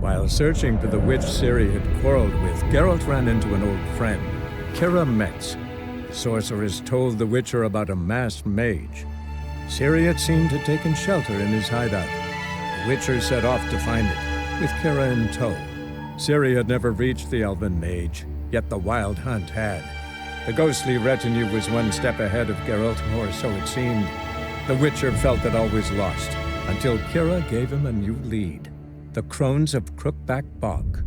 While searching for the witch Ciri had quarreled with, Geralt ran into an old friend, Kira Metz. The sorceress told the Witcher about a masked mage. Ciri had seemed to have taken shelter in his hideout. The Witcher set off to find it, with Kira in tow. Ciri had never reached the elven mage, yet the wild hunt had. The ghostly retinue was one step ahead of Geralt, or so it seemed. The Witcher felt that all was lost, until Kira gave him a new lead. The Crones of Crookback Bog.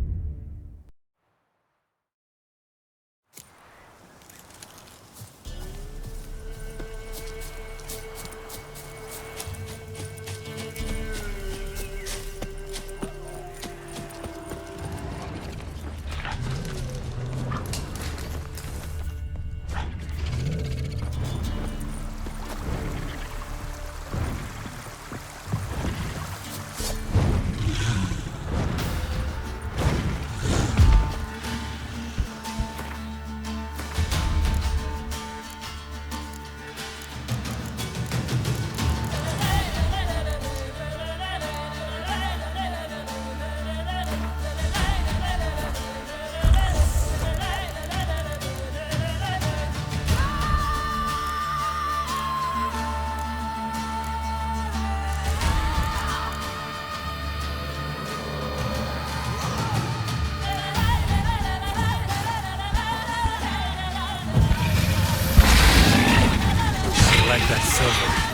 That silver.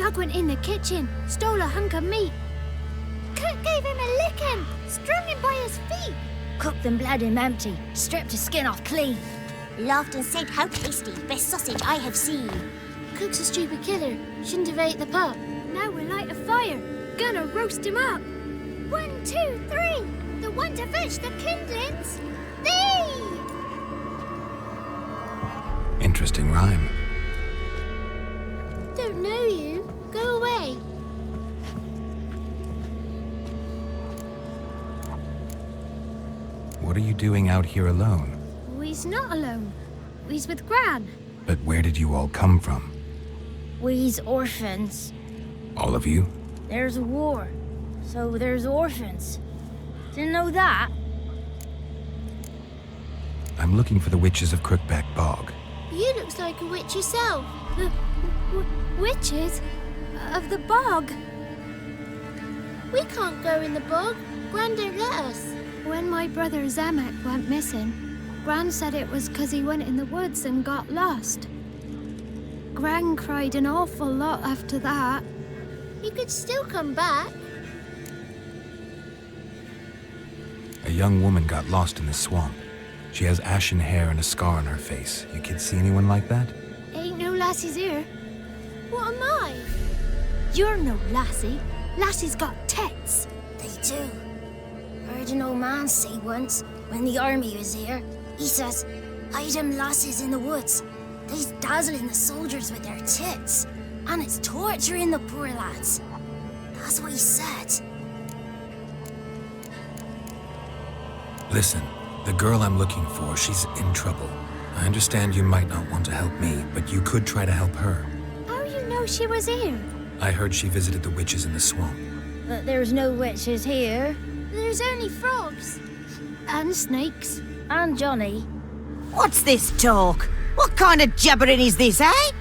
dog went in the kitchen, stole a hunk of meat. Cook gave him a licking, strung him by his feet. Cooked and bled him empty, stripped his skin off clean. Laughed and said, how tasty, best sausage I have seen. Cook's a stupid killer, shouldn't have ate the pup. Now we'll light a fire, gonna roast him up. 1, 2, 3, the one to fetch the kindlings. Thee! Interesting rhyme. Don't know you. Go away. What are you doing out here alone? We's not alone. We's with Gran. But where did you all come from? We's orphans. All of you? There's a war, so there's orphans. Didn't know that? I'm looking for the witches of Crookback Bog. You looks like a witch yourself. The witches of the bog. We can't go in the bog. Gran don't let us. When my brother Zamek went missing, Gran said it was 'cause he went in the woods and got lost. Gran cried an awful lot after that. He could still come back. A young woman got lost in the swamp. She has ashen hair and a scar on her face. You kids see anyone like that? Ain't no lassies here. What am I? You're no lassie. Lassie's got tits. They do. Heard an old man say once, when the army was here, he says, "I them lasses in the woods. They's dazzling the soldiers with their tits, and it's torturing the poor lads." That's what he said. Listen, the girl I'm looking for, she's in trouble. I understand you might not want to help me, but you could try to help her. How you know she was here? I heard she visited the witches in the swamp. But there's no witches here. There's only frogs. And snakes. And Johnny. What's this talk? What kind of jabbering is this, eh?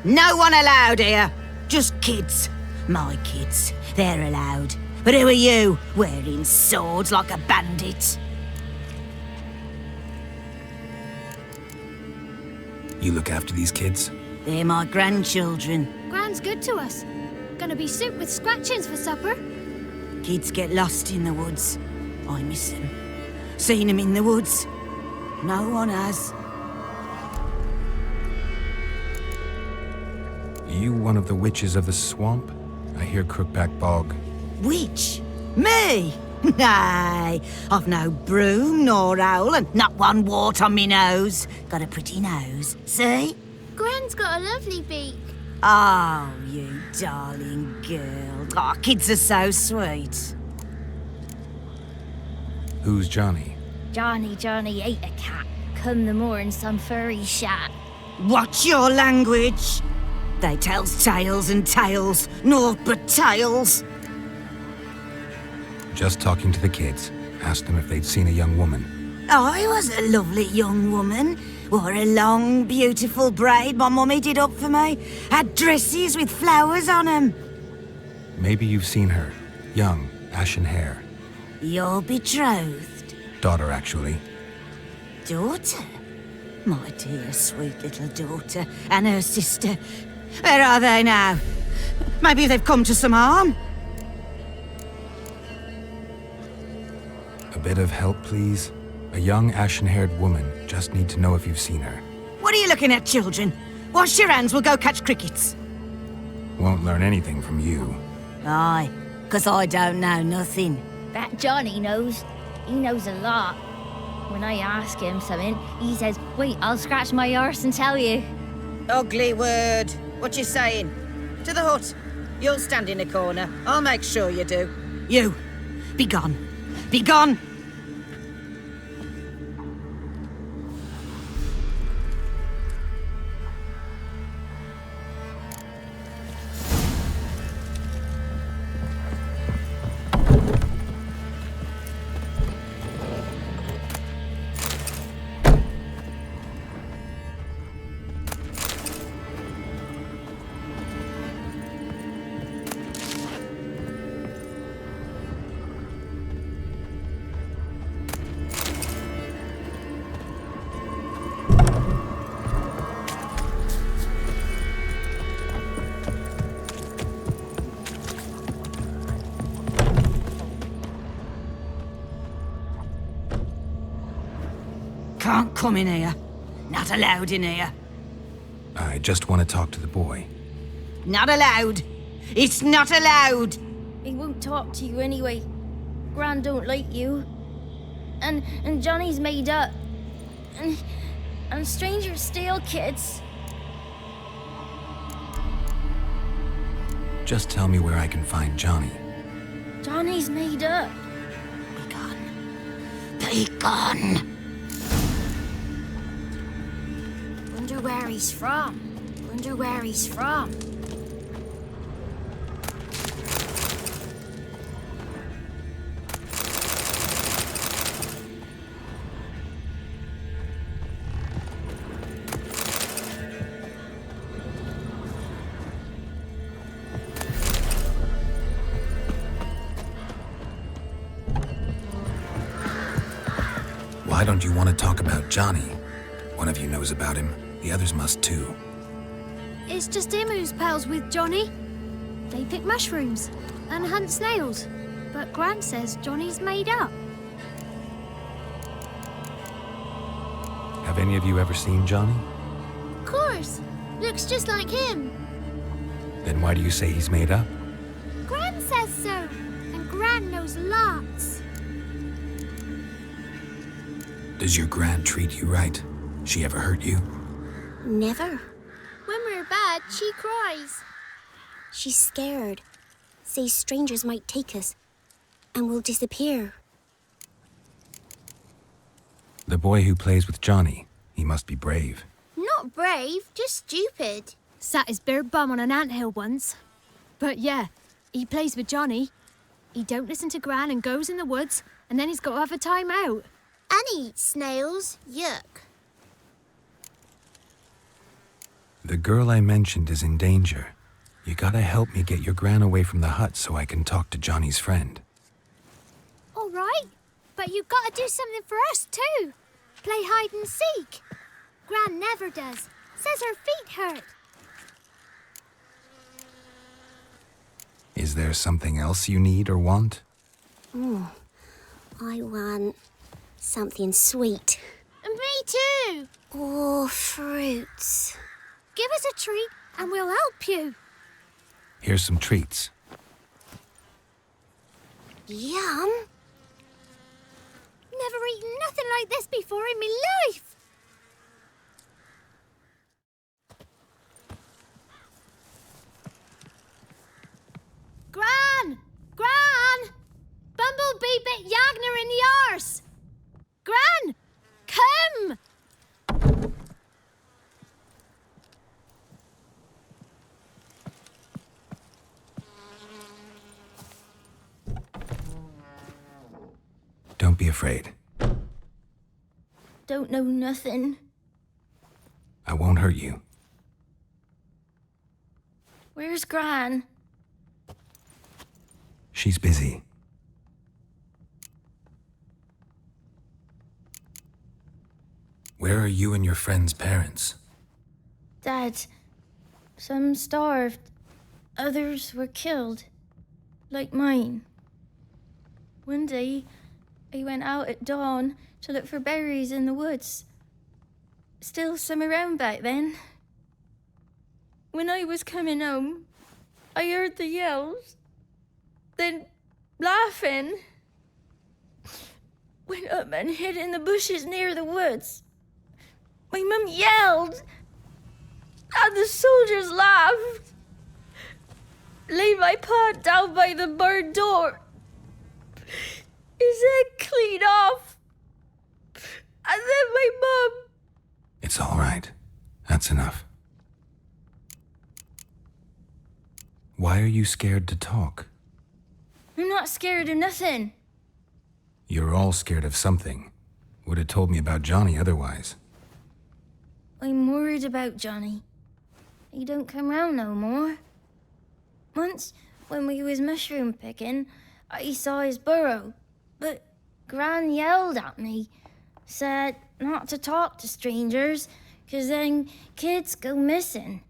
No one allowed here. Just kids. My kids. They're allowed. But who are you, wearing swords like a bandit? You look after these kids? They're my grandchildren. Gran's good to us. Gonna be soup with scratchings for supper. Kids get lost in the woods. I miss them. Seen them in the woods. No one has. Are you one of the witches of the swamp? I hear Crookback Bog. Witch? Me? Nay, I've no broom nor owl and not one wart on me nose. Got a pretty nose, see? Gran's got a lovely beak. Oh, you darling girl. Oh, kids are so sweet. Who's Johnny? Johnny ate a cat. Come the more in some furry shat. Watch your language. They tells tales and tales, naught but tales. Just talking to the kids. Asked them if they'd seen a young woman. I was a lovely young woman. Wore a long, beautiful braid my mummy did up for me. Had dresses with flowers on 'em. Maybe you've seen her. Young, ashen hair. Your betrothed? Daughter, actually. Daughter? My dear, sweet little daughter. And her sister. Where are they now? Maybe they've come to some harm? A bit of help, please? A young, ashen-haired woman. Just need to know if you've seen her. What are you looking at, children? Wash your hands, we'll go catch crickets. Won't learn anything from you. Aye, 'cause I don't know nothing. That Johnny knows. He knows a lot. When I ask him something, he says, "Wait, I'll scratch my arse and tell you." Ugly word. What you saying? To the hut. You'll stand in a corner. I'll make sure you do. You, be gone. Be gone! can't come in here. Not allowed in here. I just want to talk to the boy. Not allowed. It's not allowed. He won't talk to you anyway. Gran don't like you. And Johnny's made up. And strangers steal kids. Just tell me where I can find Johnny. Johnny's made up. Be gone. Be gone. Wonder where he's from. Wonder where he's from. Why don't you want to talk about Johnny? One of you knows about him. The others must too. It's just him who's pals with Johnny. They pick mushrooms and hunt snails. But Gran says Johnny's made up. Have any of you ever seen Johnny? Of course. Looks just like him. Then why do you say he's made up? Gran says so. And Gran knows lots. Does your Gran treat you right? She ever hurt you? Never. When we're bad, she cries. She's scared. Says strangers might take us. And we'll disappear. The boy who plays with Johnny, he must be brave. Not brave, just stupid. Sat his bare bum on an anthill once. But yeah, he plays with Johnny. He don't listen to Gran and goes in the woods, and then he's got to have a time out. And he eats snails. Yuck. The girl I mentioned is in danger. You gotta help me get your Gran away from the hut so I can talk to Johnny's friend. All right, but you've got to do something for us too. Play hide and seek. Gran never does. Says her feet hurt. Is there something else you need or want? I want something sweet. And me too. Oh, fruits. Give us a treat and we'll help you. Here's some treats. Yum. Never eaten nothing like this before in my life. Gran! Gran! Bumblebee bit Yagner in the arse. Gran! Come! Don't be afraid. Don't know nothing. I won't hurt you. Where's Gran? She's busy. Where are you and your friend's parents? Dad. Some starved. Others were killed. Like mine. One day, I went out at dawn to look for berries in the woods. Still some around back then. When I was coming home, I heard the yells. Then laughing. Went up and hid in the bushes near the woods. My mum yelled. And the soldiers laughed. Laid my pa down by the barn door. His head clean off. And then my mum. It's all right. That's enough. Why are you scared to talk? I'm not scared of nothing. You're all scared of something. Would have told me about Johnny otherwise. I'm worried about Johnny. He don't come round no more. Once, when we was mushroom picking, I saw his burrow. But Gran yelled at me. Said not to talk to strangers, 'cause then kids go missing.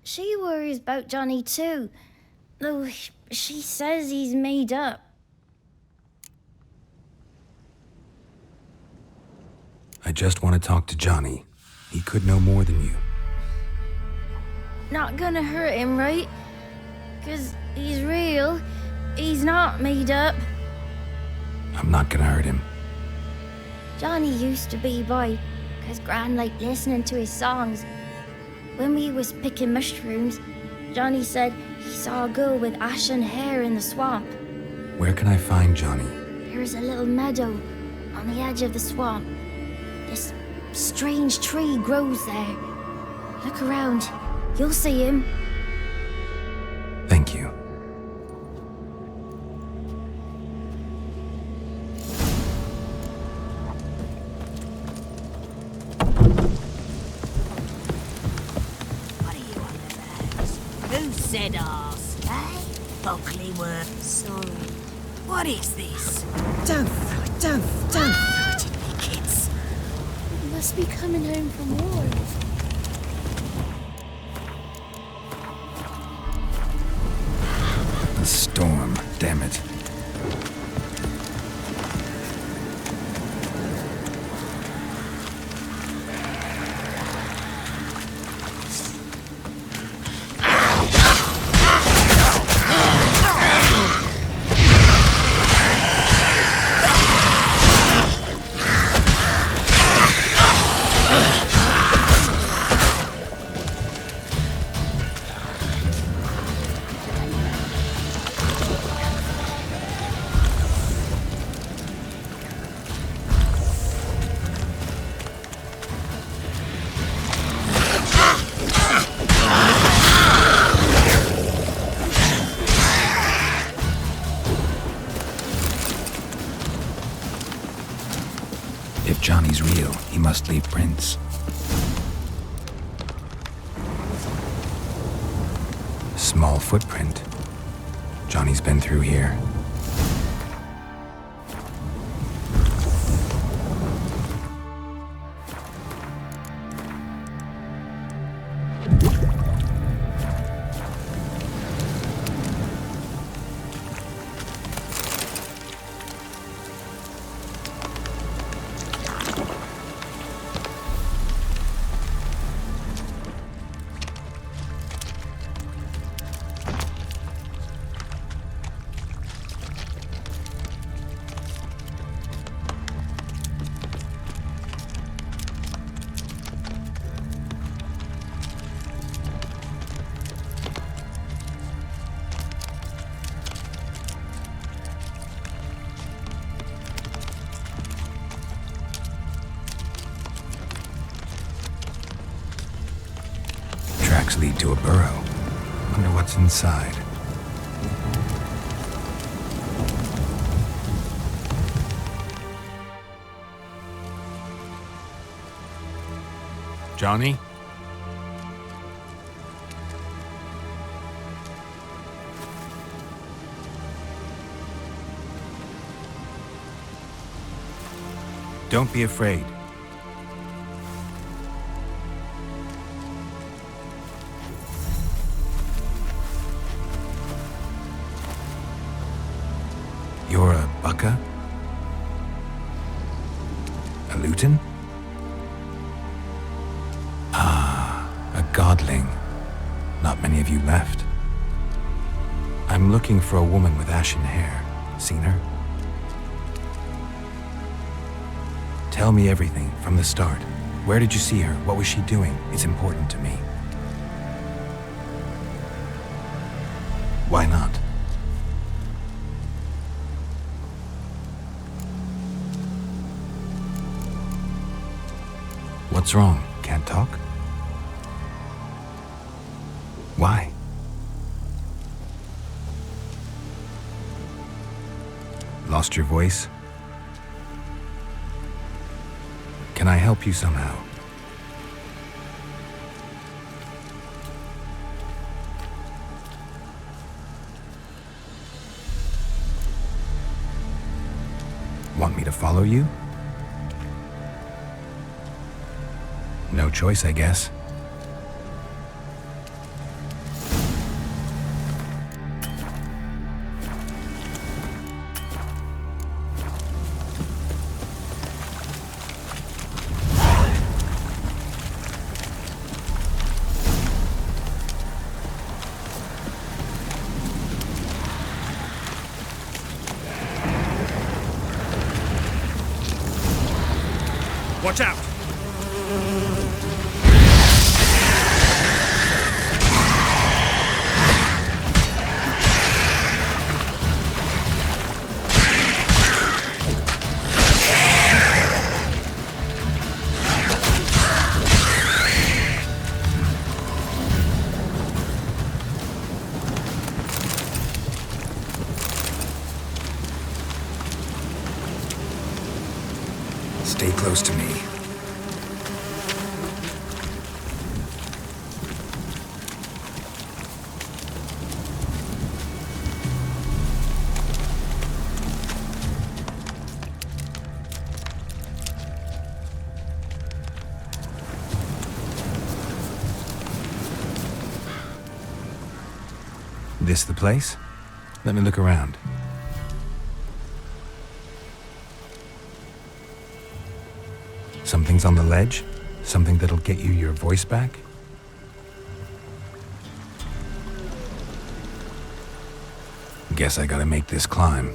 She worries about Johnny too, though she says he's made up. I just want to talk to Johnny. He could know more than you. Not gonna hurt him, right? 'Cause he's real. He's not made up. I'm not gonna hurt him. Johnny used to be boy, 'cause Gran liked listening to his songs. When we was picking mushrooms, Johnny said he saw a girl with ashen hair in the swamp. Where can I find Johnny? There's a little meadow on the edge of the swamp. This strange tree grows there. Look around. You'll see him. Thank you. What are you on about? Who said ask, eh? Ugly word. Sorry. What is this? Don't frighten me, kids. Must be coming home from war. The storm, damn it. If Johnny's real, he must leave prints. Small footprint. Johnny's been through here. Tracks lead to a burrow. Wonder what's inside. Johnny? Don't be afraid. You're a Bucka? A Luton? Ah, a godling. Not many of you left. I'm looking for a woman with ashen hair. Seen her? Tell me everything from the start. Where did you see her? What was she doing? It's important to me. Why not? What's wrong? Can't talk? Why? Lost your voice? Can I help you somehow? Want me to follow you? No choice, I guess. Watch out! Stay close to me. This the place? Let me look around. Something's on the ledge? Something that'll get you your voice back? Guess I gotta make this climb.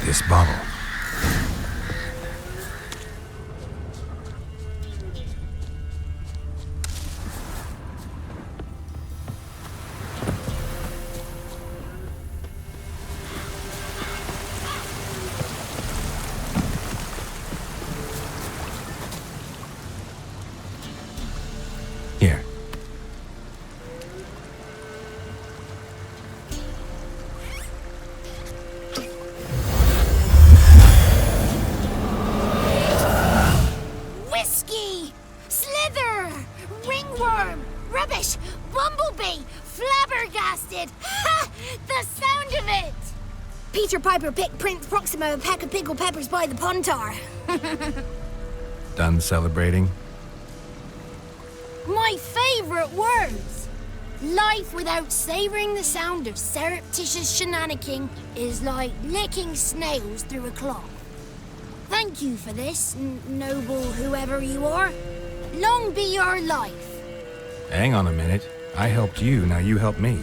This bottle. Here. Rubbish! Bumblebee! Flabbergasted! Ha! The sound of it! Peter Piper picked Prince Proximo a pack of pickled peppers by the puntar. Done celebrating? My favourite words! Life without savouring the sound of surreptitious shenanigans is like licking snails through a cloth. Thank you for this, noble whoever you are. Long be your life. Hang on a minute. I helped you, now you help me.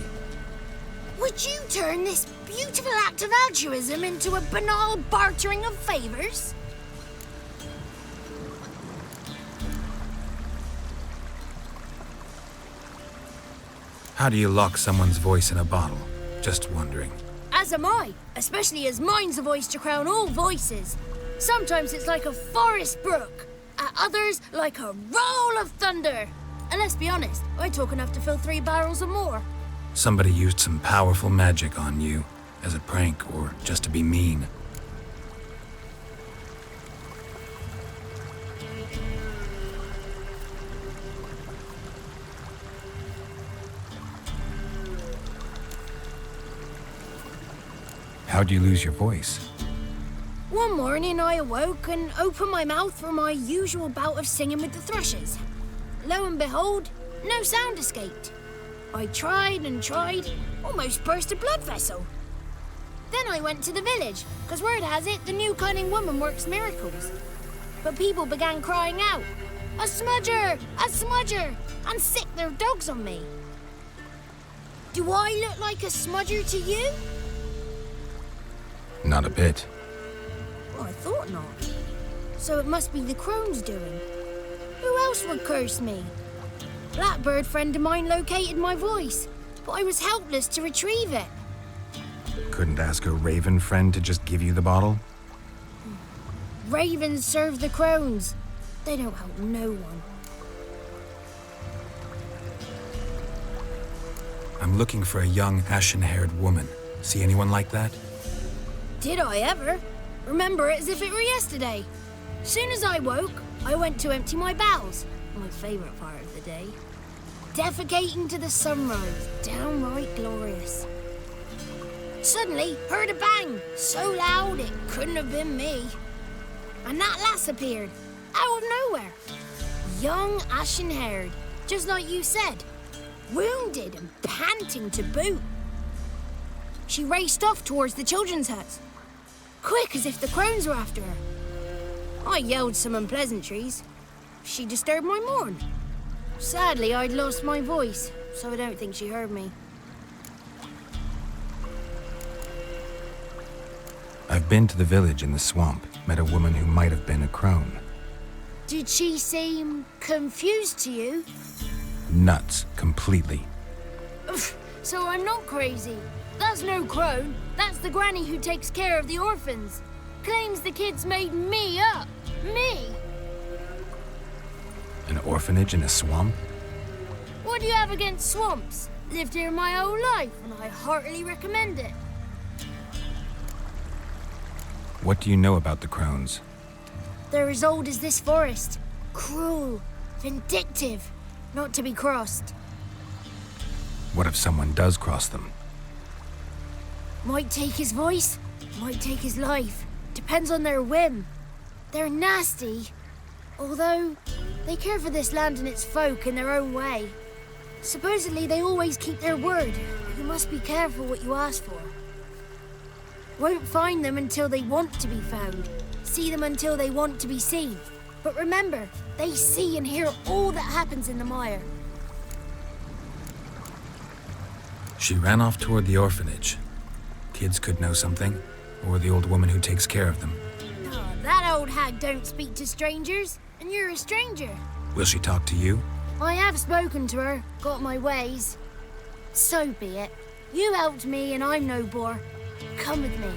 Would you turn this beautiful act of altruism into a banal bartering of favours? How do you lock someone's voice in a bottle? Just wondering. As am I, especially as mine's a voice to crown all voices. Sometimes it's like a forest brook, at others like a roll of thunder. And let's be honest, I talk enough to fill 3 barrels or more. Somebody used some powerful magic on you, as a prank or just to be mean. How'd you lose your voice? One morning I awoke and opened my mouth for my usual bout of singing with the thrushes. Lo and behold, no sound escaped. I tried and tried, almost burst a blood vessel. Then I went to the village, because word has it the new cunning woman works miracles. But people began crying out, "A smudger! A smudger!" and sick their dogs on me. Do I look like a smudger to you? Not a bit. Well, I thought not. So it must be the crone's doing. Who else would curse me? Blackbird friend of mine located my voice, but I was helpless to retrieve it. Couldn't ask a raven friend to just give you the bottle? Ravens serve the crones. They don't help no one. I'm looking for a young, ashen-haired woman. See anyone like that? Did I ever? Remember it as if it were yesterday. Soon as I woke, I went to empty my bowels. My favorite part of the day. Defecating to the sunrise, downright glorious. Suddenly, heard a bang, so loud it couldn't have been me. And that lass appeared, out of nowhere. Young, ashen-haired, just like you said. Wounded and panting to boot. She raced off towards the children's huts, quick as if the crones were after her. I yelled some unpleasantries. She disturbed my morn. Sadly, I'd lost my voice, so I don't think she heard me. I've been to the village in the swamp, met a woman who might have been a crone. Did she seem confused to you? Nuts, completely. So I'm not crazy. That's no crone. That's the granny who takes care of the orphans. Claims the kids made me up. Me! An orphanage in a swamp? What do you have against swamps? Lived here my whole life, and I heartily recommend it. What do you know about the crones? They're as old as this forest. Cruel, vindictive, not to be crossed. What if someone does cross them? Might take his voice, might take his life. Depends on their whim. They're nasty, although they care for this land and its folk in their own way. Supposedly they always keep their word. You must be careful what you ask for. Won't find them until they want to be found. See them until they want to be seen. But remember, they see and hear all that happens in the mire. She ran off toward the orphanage. Kids could know something, or the old woman who takes care of them. Oh, that old hag don't speak to strangers, and you're a stranger. Will she talk to you? I have spoken to her, got my ways. So be it. You helped me and I'm no bore. Come with me.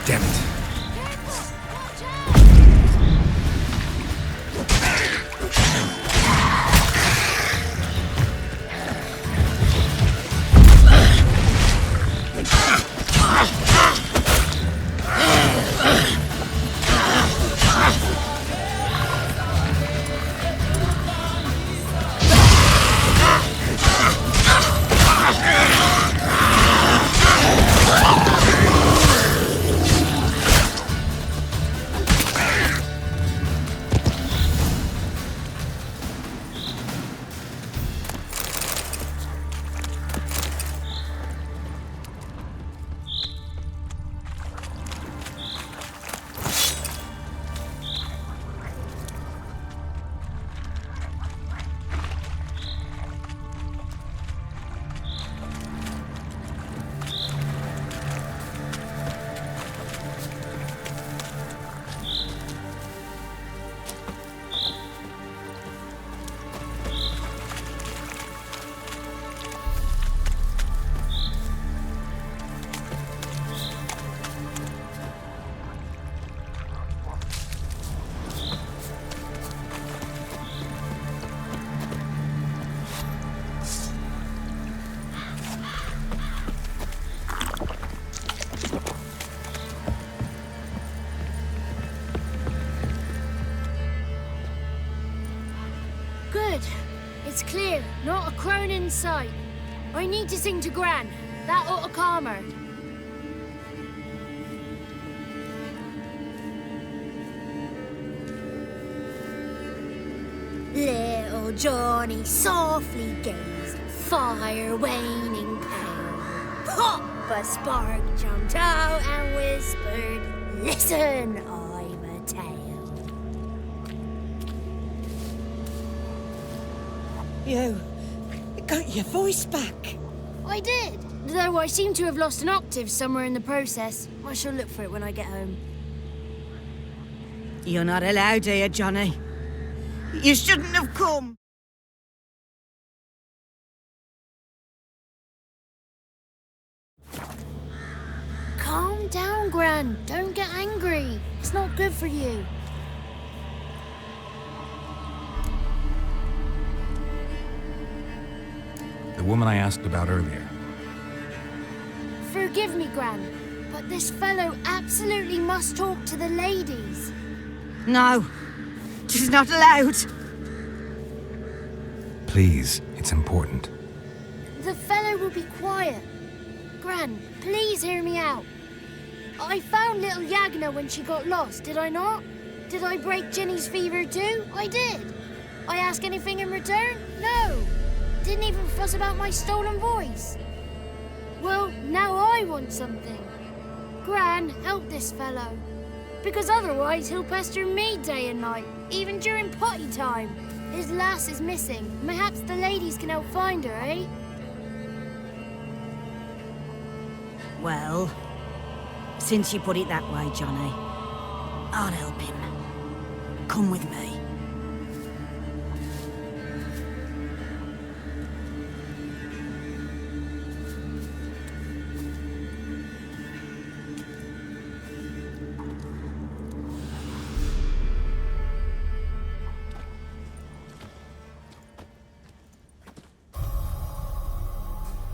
Damn it. Good. It's clear. Not a crone in sight. I need to sing to Gran. That ought to calm her. Little Johnny softly gazed, fire waning pale. Pop! A spark jumped out and whispered, "Listen, I'm a tale." You got your voice back. I did. Though I seem to have lost an octave somewhere in the process. I shall look for it when I get home. You're not allowed here, Johnny. You shouldn't have come. Calm down, Gran. Don't get angry. It's not good for you. The woman I asked about earlier. Forgive me, Gran, but this fellow absolutely must talk to the ladies. No, she's not allowed. Please, it's important. The fellow will be quiet. Gran, please hear me out. I found little Yagna when she got lost, did I not? Did I break Ginny's fever too? I did. I ask anything in return? No. Didn't even fuss about my stolen voice. Well, now I want something. Gran, help this fellow. Because otherwise he'll pester me day and night, even during potty time. His lass is missing. Perhaps the ladies can help find her, eh? Well, since you put it that way, Johnny, I'll help him. Come with me.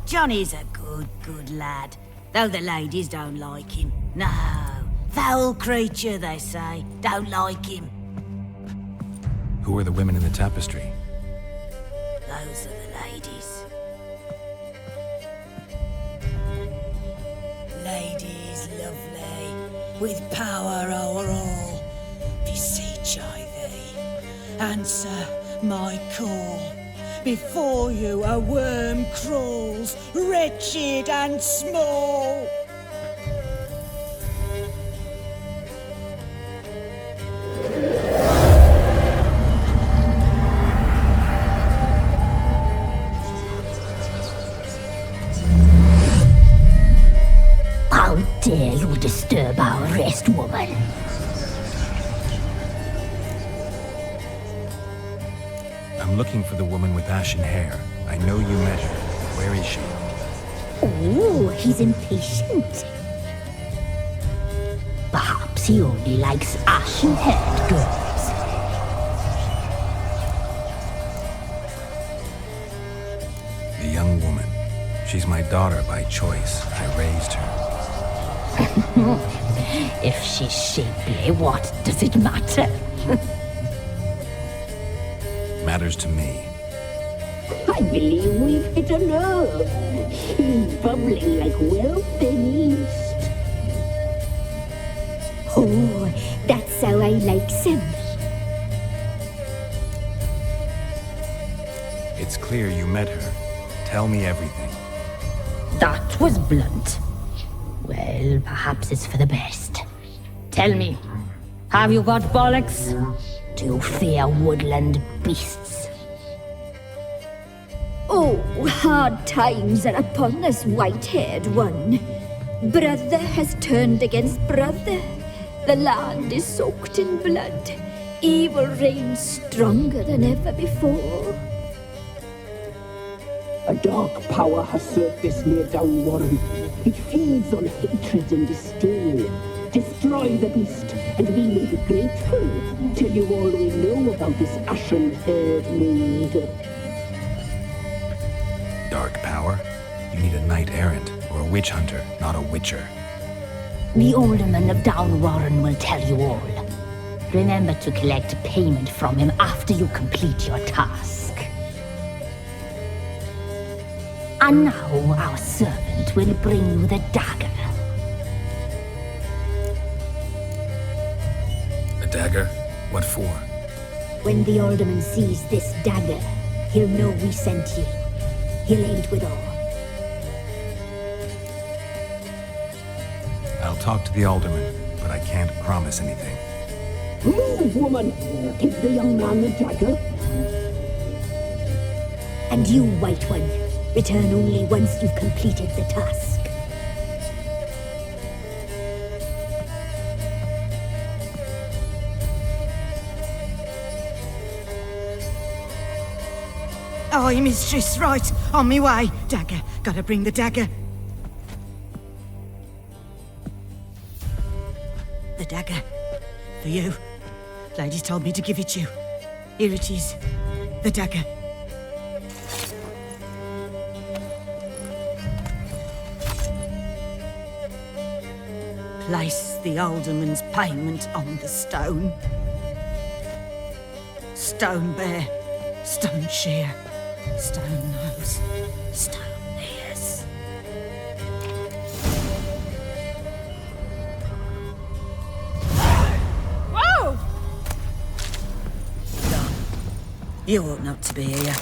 Johnny's a good lad, though the ladies don't like him. No, foul creature, they say. Don't like him. Who are the women in the tapestry? Those are the ladies. Ladies lovely, with power o'er all. Beseech I thee, answer my call. Before you a worm crawls, wretched and small. How dare you disturb our rest, woman? I'm looking for the woman with ashen hair. I know you met her. Where is she? Oh, he's impatient. Perhaps he only likes ashen-haired girls. The young woman. She's my daughter by choice. I raised her. If she's shapely, what does it matter? Matters to me. I believe we've hit a nerve. He's bubbling like well-fed yeast. Oh, that's how I like him. It's clear you met her. Tell me everything. That was blunt. Well, perhaps it's for the best. Tell me, have you got bollocks? Do you fear woodland beasts? Oh, hard times are upon us, white-haired one. Brother has turned against brother. The land is soaked in blood. Evil reigns stronger than ever before. A dark power has surfaced near Downwarren. It feeds on hatred and disdain. Destroy the beast, and we may be grateful. Tell you all we know about this ashen-haired maid. Dark power? You need a knight-errant or a witch hunter, not a witcher. The alderman of Downwarren will tell you all. Remember to collect payment from him after you complete your task. And now our servant will bring you the dagger. A dagger? What for? When the alderman sees this dagger, he'll know we sent you. He'll aid with all. I'll talk to the alderman, but I can't promise anything. Move, woman! Give the young man the dagger. And you, White One, return only once you've completed the task. Aye, mistress, right. On me way. Dagger. Gotta bring the dagger. The dagger. For you. Lady told me to give it you. Here it is. The dagger. Place the alderman's payment on the stone. Stone bear. Stone shear. Stone nose. Stone ears. Whoa! Done. You ought not to be here.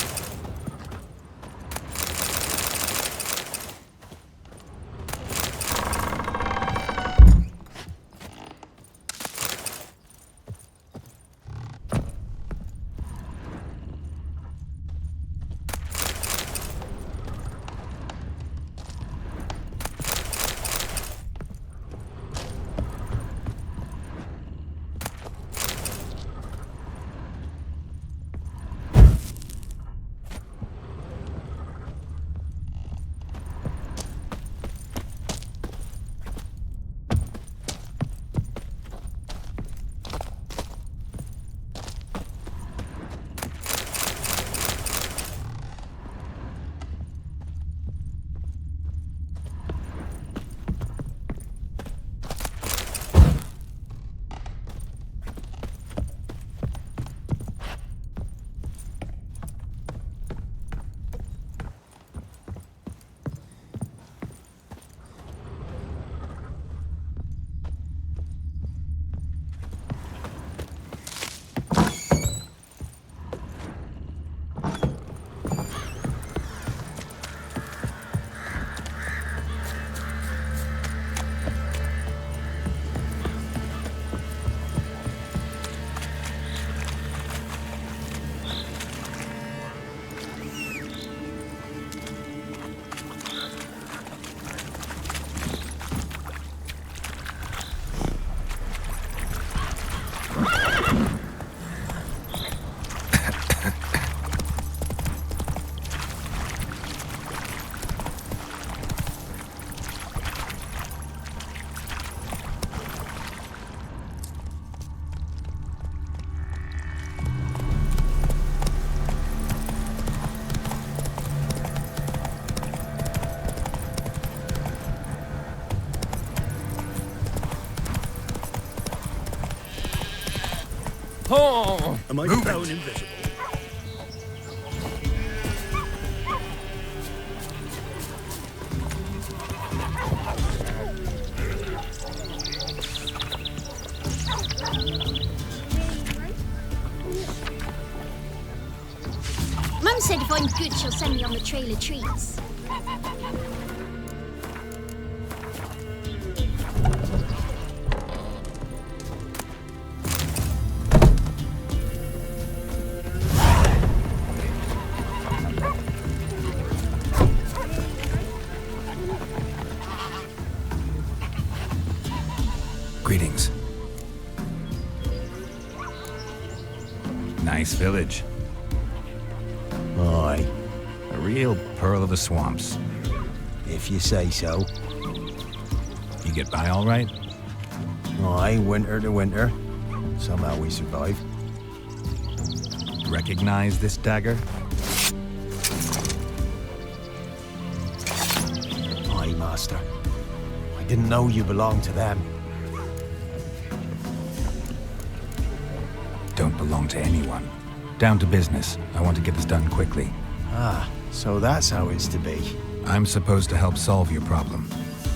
Oh! Am I down invisible? Mum said if I'm good, she'll send me on the trail of treats. Greetings. Nice village. Aye, A real pearl of the swamps. if you say so. You get by all right? Aye, winter to winter. Somehow we survive. Recognize this dagger? Aye, master. I didn't know you belonged to them. belong to anyone. Down to business. I want to get this done quickly. Ah, so that's how it's to be. I'm supposed to help solve your problem.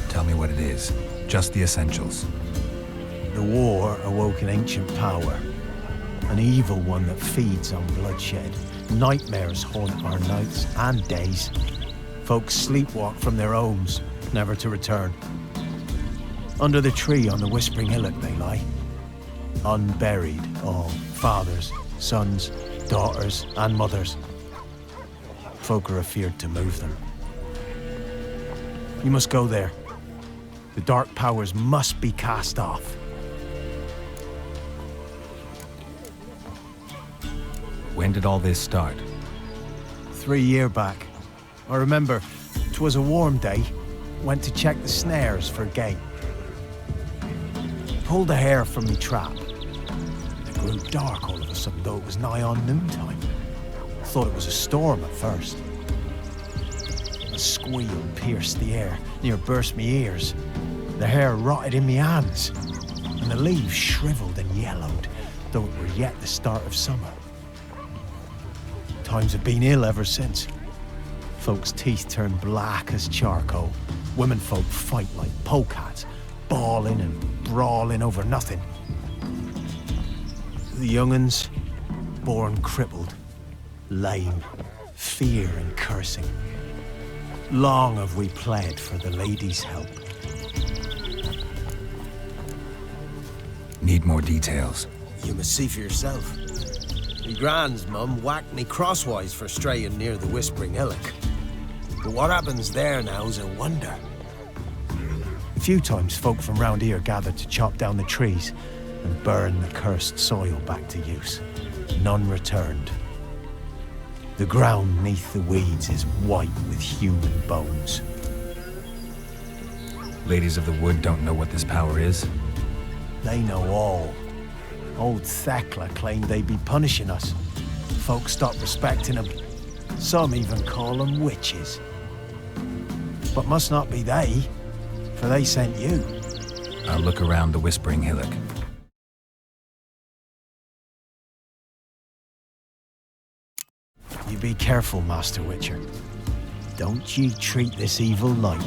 Tell me what it is. Just the essentials. The war awoke an ancient power. An evil one that feeds on bloodshed. Nightmares haunt our nights and days. Folks sleepwalk from their homes, never to return. Under the tree on the Whispering Hillock they lie. Unburied, all fathers, sons, daughters, and mothers. Folk are afeard to move them. You must go there. The dark powers must be cast off. When did all this start? 3 years back. I remember 'twas a warm day. Went to check the snares for game. Pulled a hare from me trap. It grew dark all of a sudden, though it was nigh on noontime. Thought it was a storm at first. A squeal pierced the air, near burst me ears. The hair rotted in me hands, and the leaves shriveled and yellowed, though it were yet the start of summer. Times have been ill ever since. Folks' teeth turn black as charcoal. Women folk fight like polecats, bawling and brawling over nothing. The young'uns, born crippled, lame, fear and cursing. Long have we pled for the lady's help. Need more details. You must see for yourself. Me grand's mum whacked me crosswise for straying near the Whispering Hillock. But what happens there now's a wonder. A few times folk from round here gathered to chop down the trees and burn the cursed soil back to use. None returned. The ground neath the weeds is white with human bones. Ladies of the Wood don't know what this power is? They know all. Old Thekla claimed they'd be punishing us. Folks stopped respecting them. Some even call them witches. But must not be they, for they sent you. I'll look around the Whispering Hillock. You be careful, Master Witcher. Don't ye treat this evil light.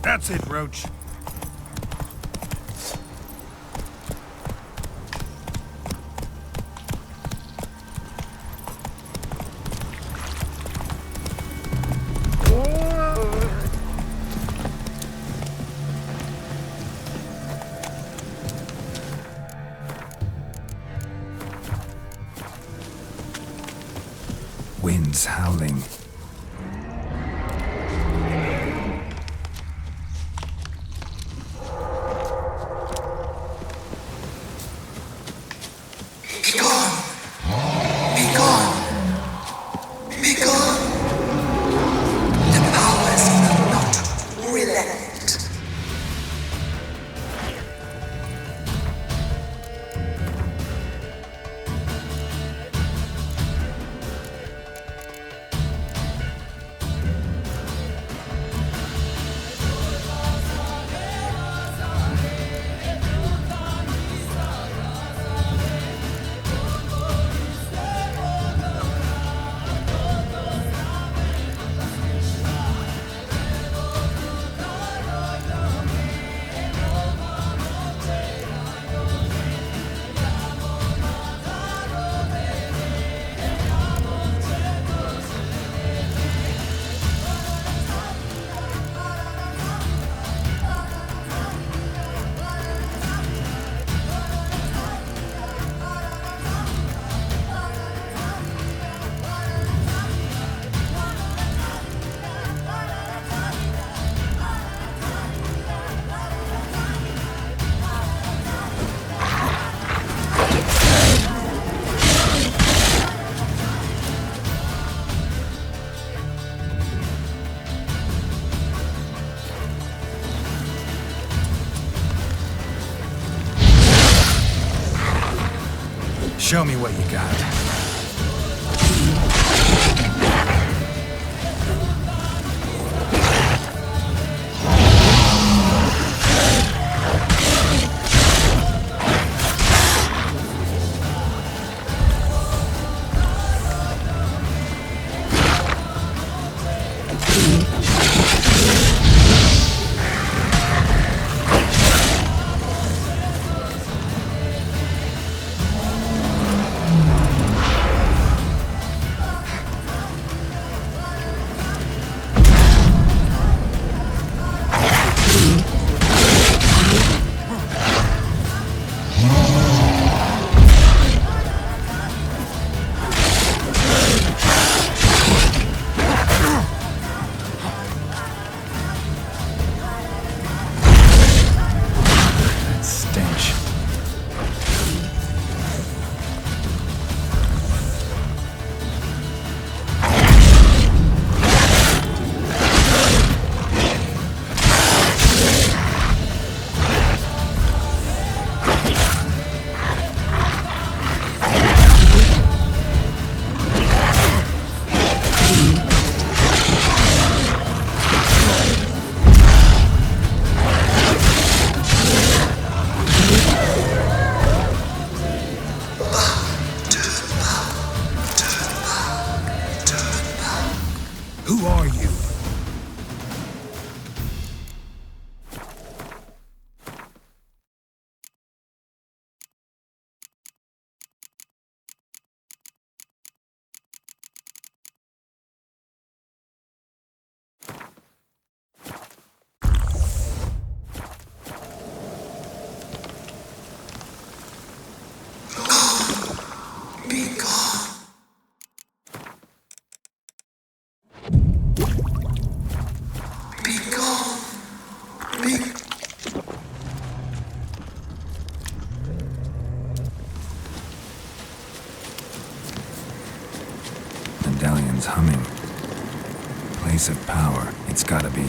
That's it, Roach. Winds howling. Show me what you got. Who are you? Medallion's humming. Place of power, it's gotta be.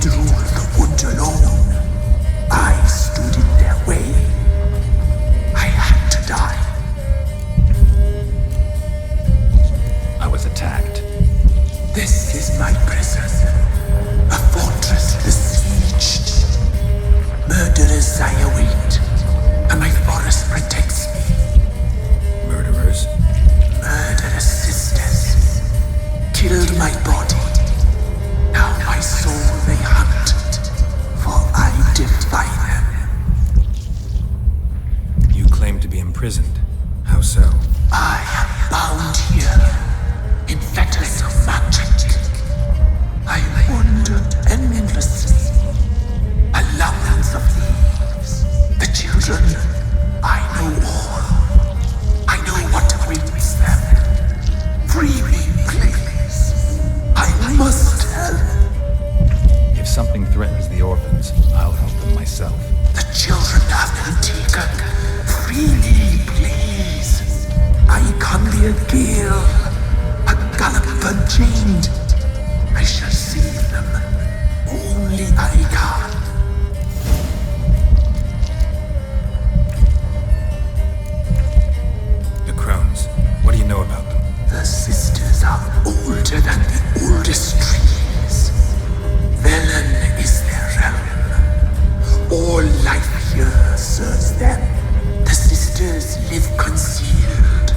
did rule the wood alone. I stood in their way. I had to die. I was attacked. This is my prison. A fortress besieged. Murderers I await, and my forest protects me. Murderers? Murderous sisters killed my body. Now my soul they hunt, for I defy them. You claim to be imprisoned. How so? I am bound here in fetters of magic. I wandered endlessly, a labyrinth of leaves. The children, I know all. I know what awaits them. Free me, please. I must help. If something threatens the orphans, I'll help them myself. The children have been taken. Free me, please. I can be a gale, a galloper chained. I shall save them. Only I can. The crones. What do you know about them? The sisters are older than the oldest trees. Velen is their realm. All life here serves them. The sisters live concealed.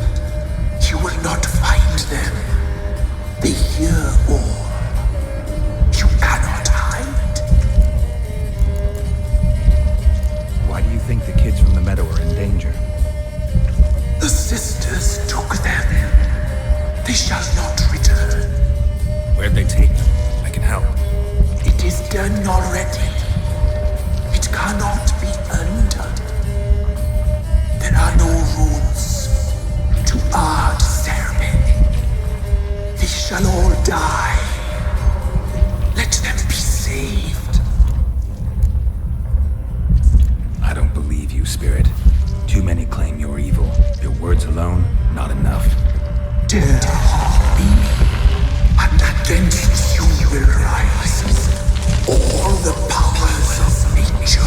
You will not find them. They hear all. You cannot hide. Why do you think the kids from the meadow are in danger? The sisters took them. They shall not return. Where'd they take them? I can help. It is done already. It cannot be undone. There are no rules to our ceremony. They shall all die. Let them be saved. I don't believe you, Spirit. Too many claim you're evil. Your words alone, not enough. Dare harm me, and against you will rise all the powers of nature.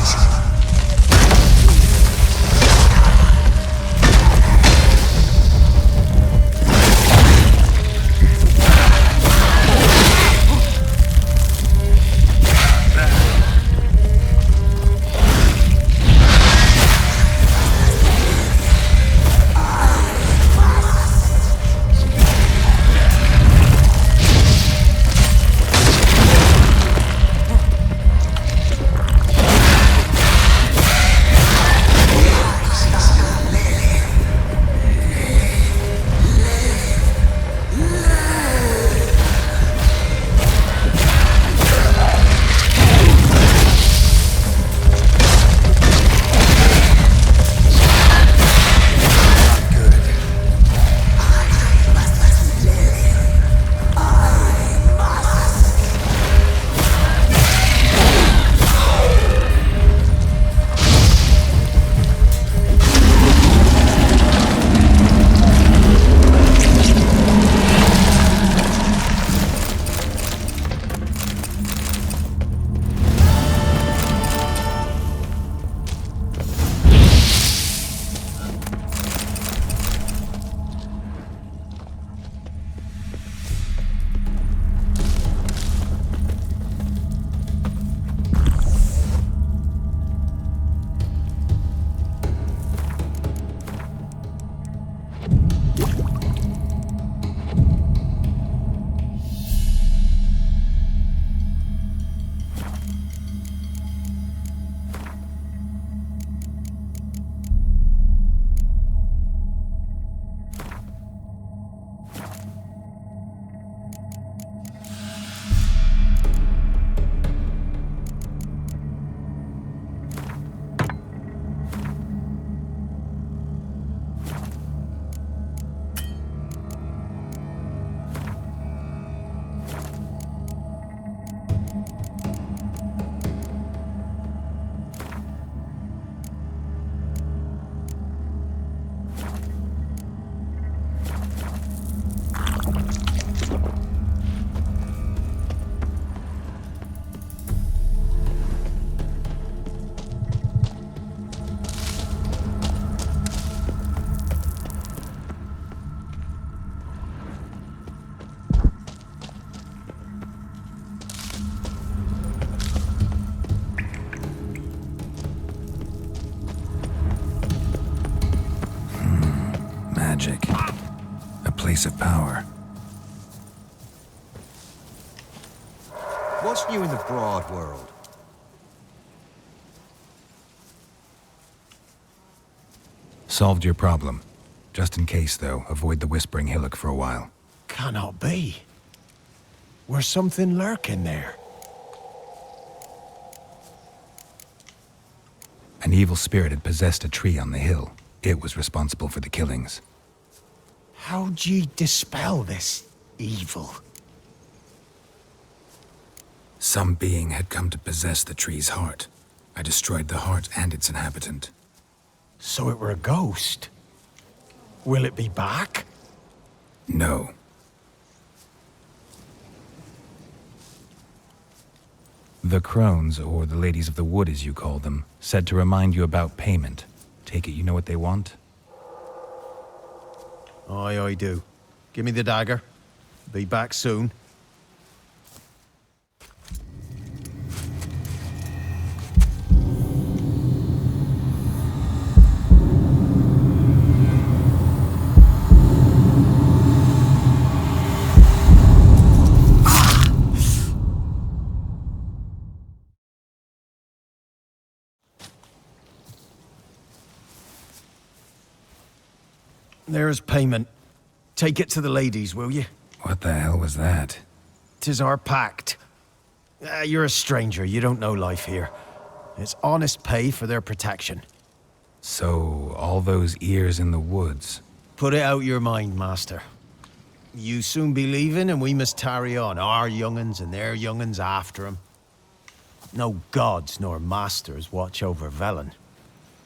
magic. A place of power. What's new in the broad world? Solved your problem. Just in case, though, avoid the Whispering Hillock for a while. Cannot be. Where's something lurking there? An evil spirit had possessed a tree on the hill. It was responsible for the killings. How'd ye dispel this evil? Some being had come to possess the tree's heart. I destroyed the heart and its inhabitant. So it were a ghost? Will it be back? No. The crones, or the ladies of the wood as you call them, said to remind you about payment. Take it you know what they want? Aye, I do. Give me the dagger. Be back soon. There's payment. Take it to the ladies, will you? What the hell was that? 'Tis our pact. You're a stranger, you don't know life here. It's honest pay for their protection. So, all those ears in the woods. Put it out your mind, master. You soon be leaving and we must tarry on, our young'uns and their young'uns after 'em. No gods nor masters watch over Velen.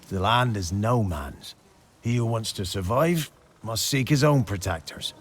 The land is no man's. He who wants to survive must seek his own protectors.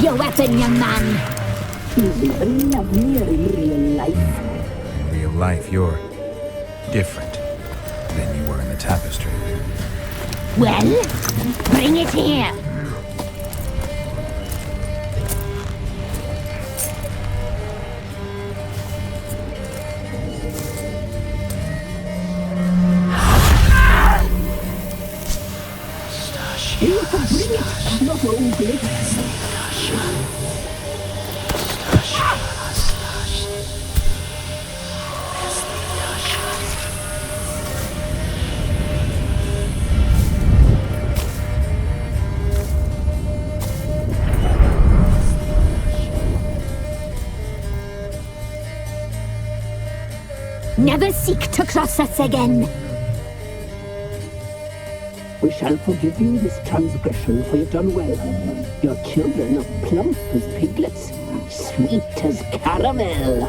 Your weapon, young man. He's even lovelier in real life. In real life, you're different than you were in the tapestry. Well, bring it here. You can bring it, not only. Never seek to cross us again. We shall forgive you this transgression, for you've done well. Your children are plump as piglets, sweet as caramel.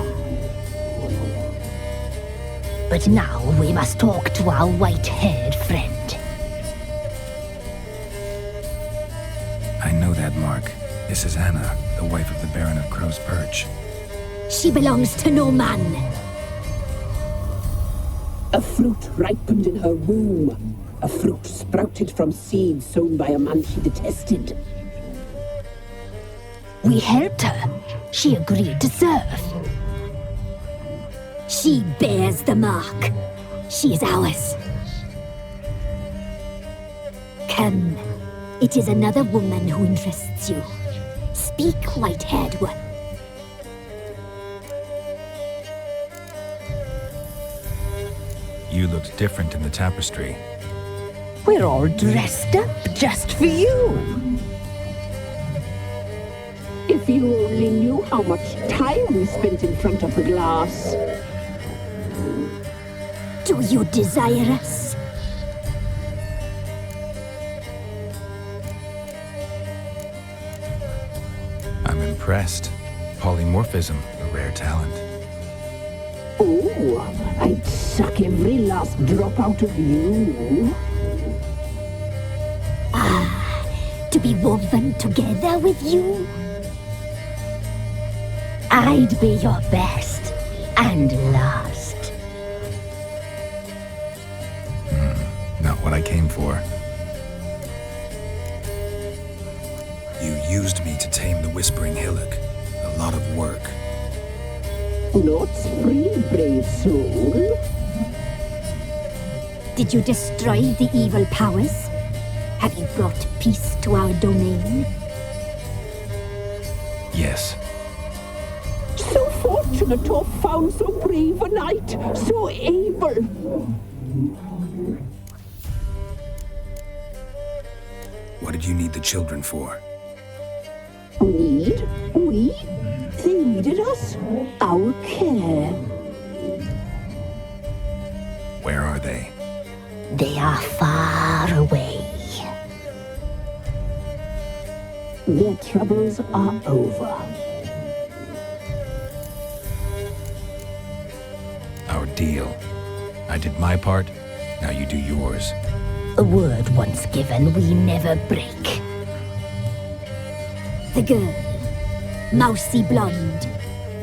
But now we must talk to our white-haired friend. I know that mark. This is Anna, the wife of the Baron of Crow's Perch. She belongs to no man. A fruit ripened in her womb. A fruit sprouted from seeds sown by a man she detested. We helped her. She agreed to serve. She bears the mark. She is ours. Come. It is another woman who interests you. Speak, white-haired one. You looked different in the tapestry. We're all dressed up just for you. If you only knew how much time we spent in front of the glass. Do you desire us? impressed. Polymorphism, a rare talent. Oh, I'd suck every last drop out of you. To be woven together with you? I'd be your best and last. Not what I came for. You used me to tame the Whispering Hillock. A lot of work. Not free, brave soul. Did you destroy the evil powers? Have you brought peace to our domain? Yes. So fortunate to have found so brave a knight, so able. What did you need the children for? Need? We? They needed us. Our care. Where are they? They are far away. Their troubles are over. Our deal. I did my part, now you do yours. A word once given, we never break. The girl. Mousy blonde.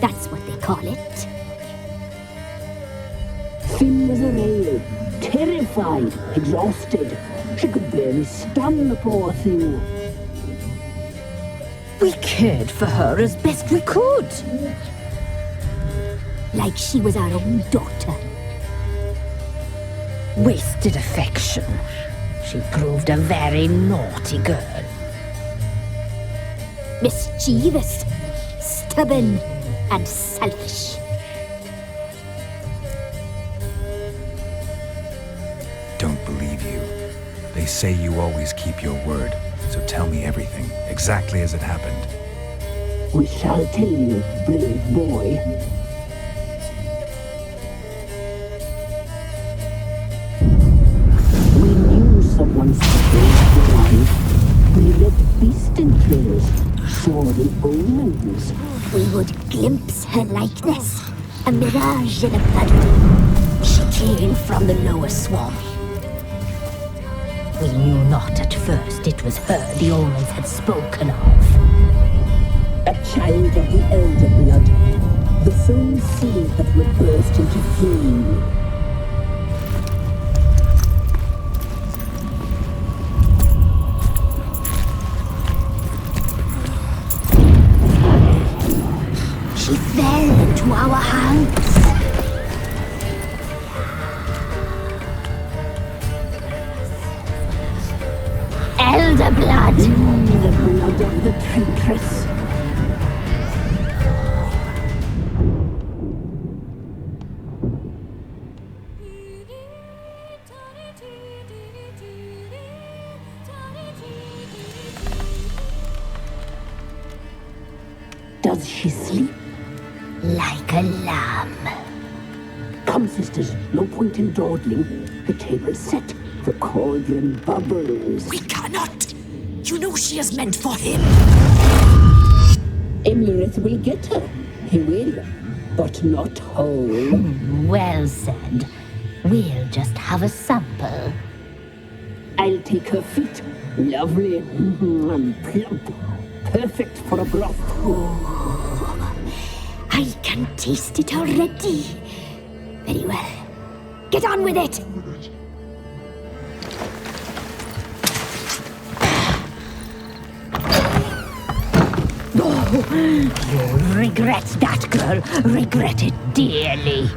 That's what they call it. Thin as a rail, terrified, exhausted. She could barely stand, the poor thing. We cared for her as best we could. Like she was our own daughter. Wasted affection. She proved a very naughty girl. Mischievous, stubborn, and selfish. Don't believe you. They say you always keep your word, so tell me everything, exactly as it happened. We shall tell you, brave boy. We knew someone supposed to die. We read beast entrails, saw the omens. We would glimpse her likeness, a mirage in a puddle. She came from the lower swamp. We knew not at first it was her the omens had spoken of. A child of the elder blood, the soul seed that would burst into flame. She fell into our hands. Elder blood! The blood of the traitress. Does she sleep? Like a lamb. Come, sisters, no point in dawdling. The table's set, the cauldron bubbles. We cannot! You know she is meant for him! Emirath will get her. He will, but not whole. Well said. We'll just have a sample. I'll take her feet. Lovely and plump. Perfect for a broth. I can taste it already. Very well. Get on with it! You'll regret that, girl. Regret it dearly.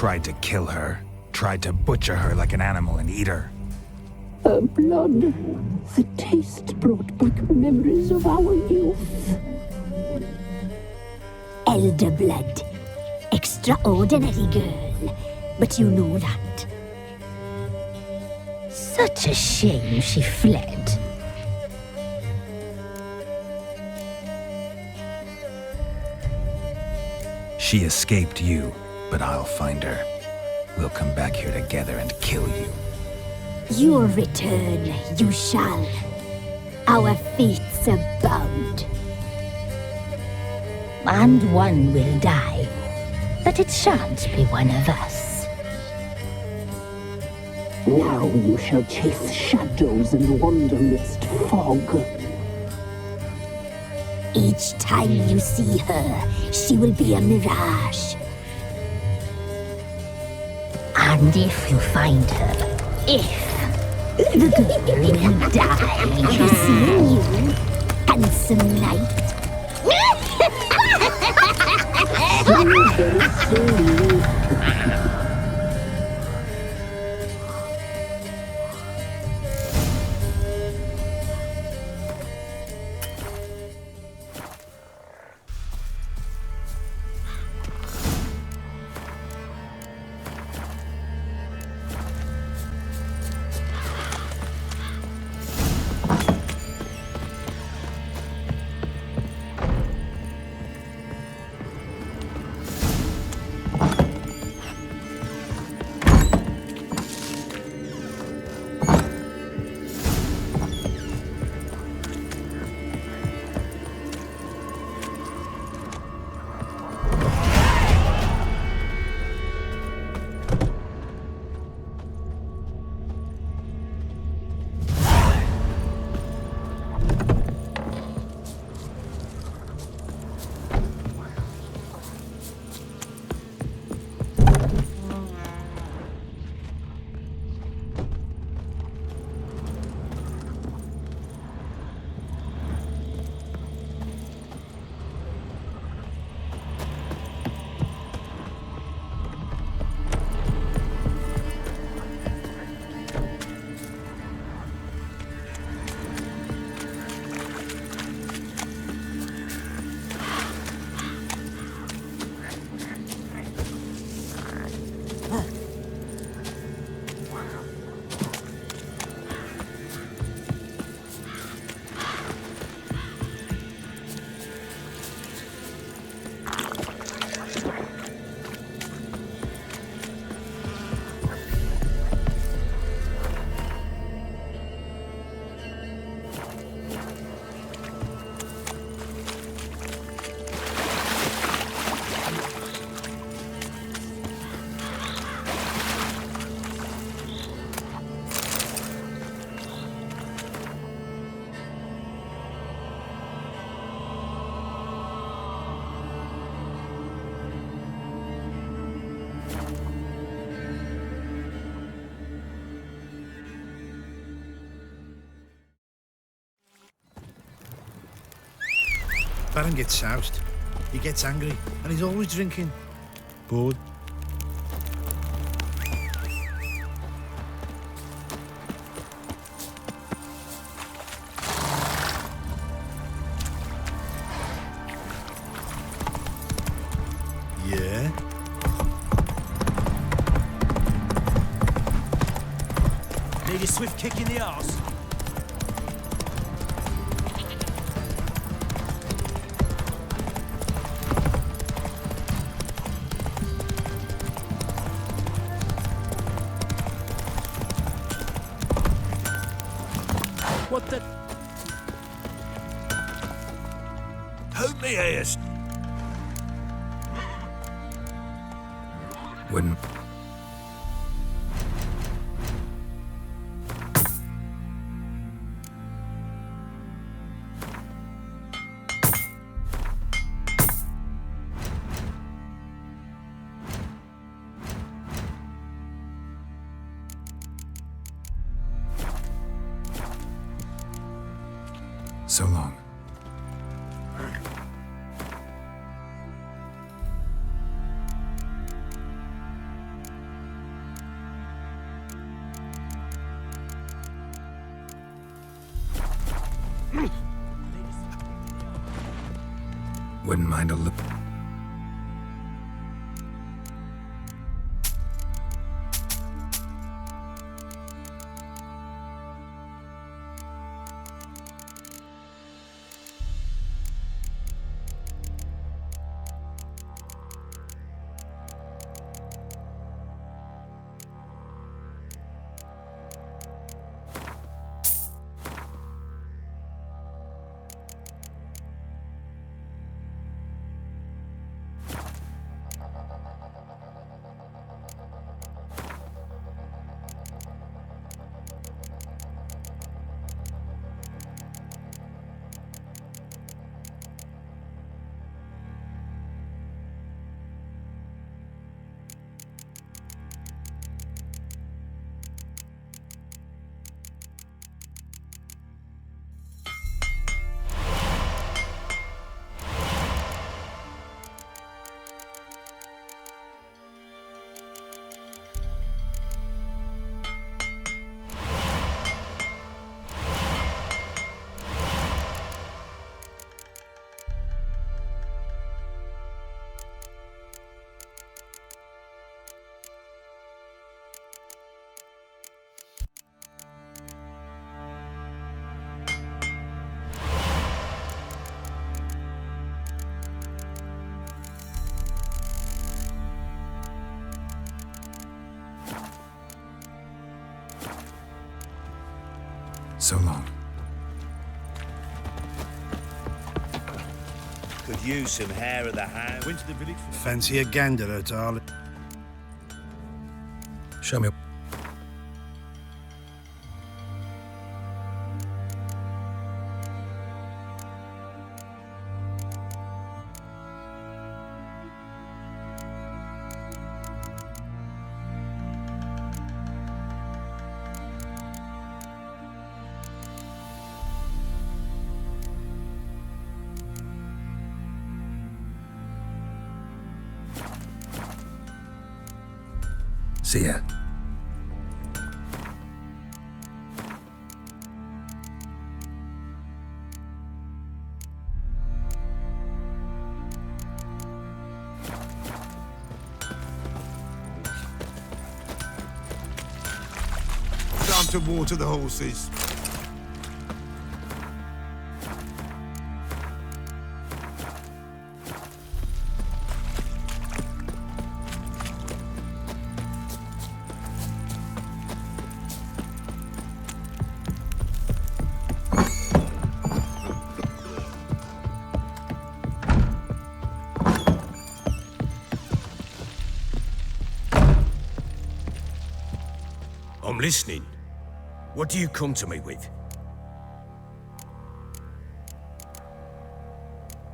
tried to kill her. Tried to butcher her like an animal and eat her. Her blood. The taste brought back memories of our youth. Elder blood. Extraordinary girl. But you know that. Such a shame she fled. She escaped you, but I'll find her. We'll come back here together and kill you. Your return, you shall. Our fates are bound. And one will die, but it shan't be one of us. Now you shall chase shadows and wander midst fog. Each time you see her, she will be a mirage. And if you find her, the girl will die. You see you, handsome knight. Baron gets soused. He gets angry, and he's always drinking. Bored. Yeah? Need a swift kick in the arse. What the? Help me, Ayers. Wouldn't. So long. Wouldn't mind a look. So long. Could use some hair of the hound. Went to the village for fancy a gander at all. Show me. See ya. Time to water the horses. I'm listening. What do you come to me with?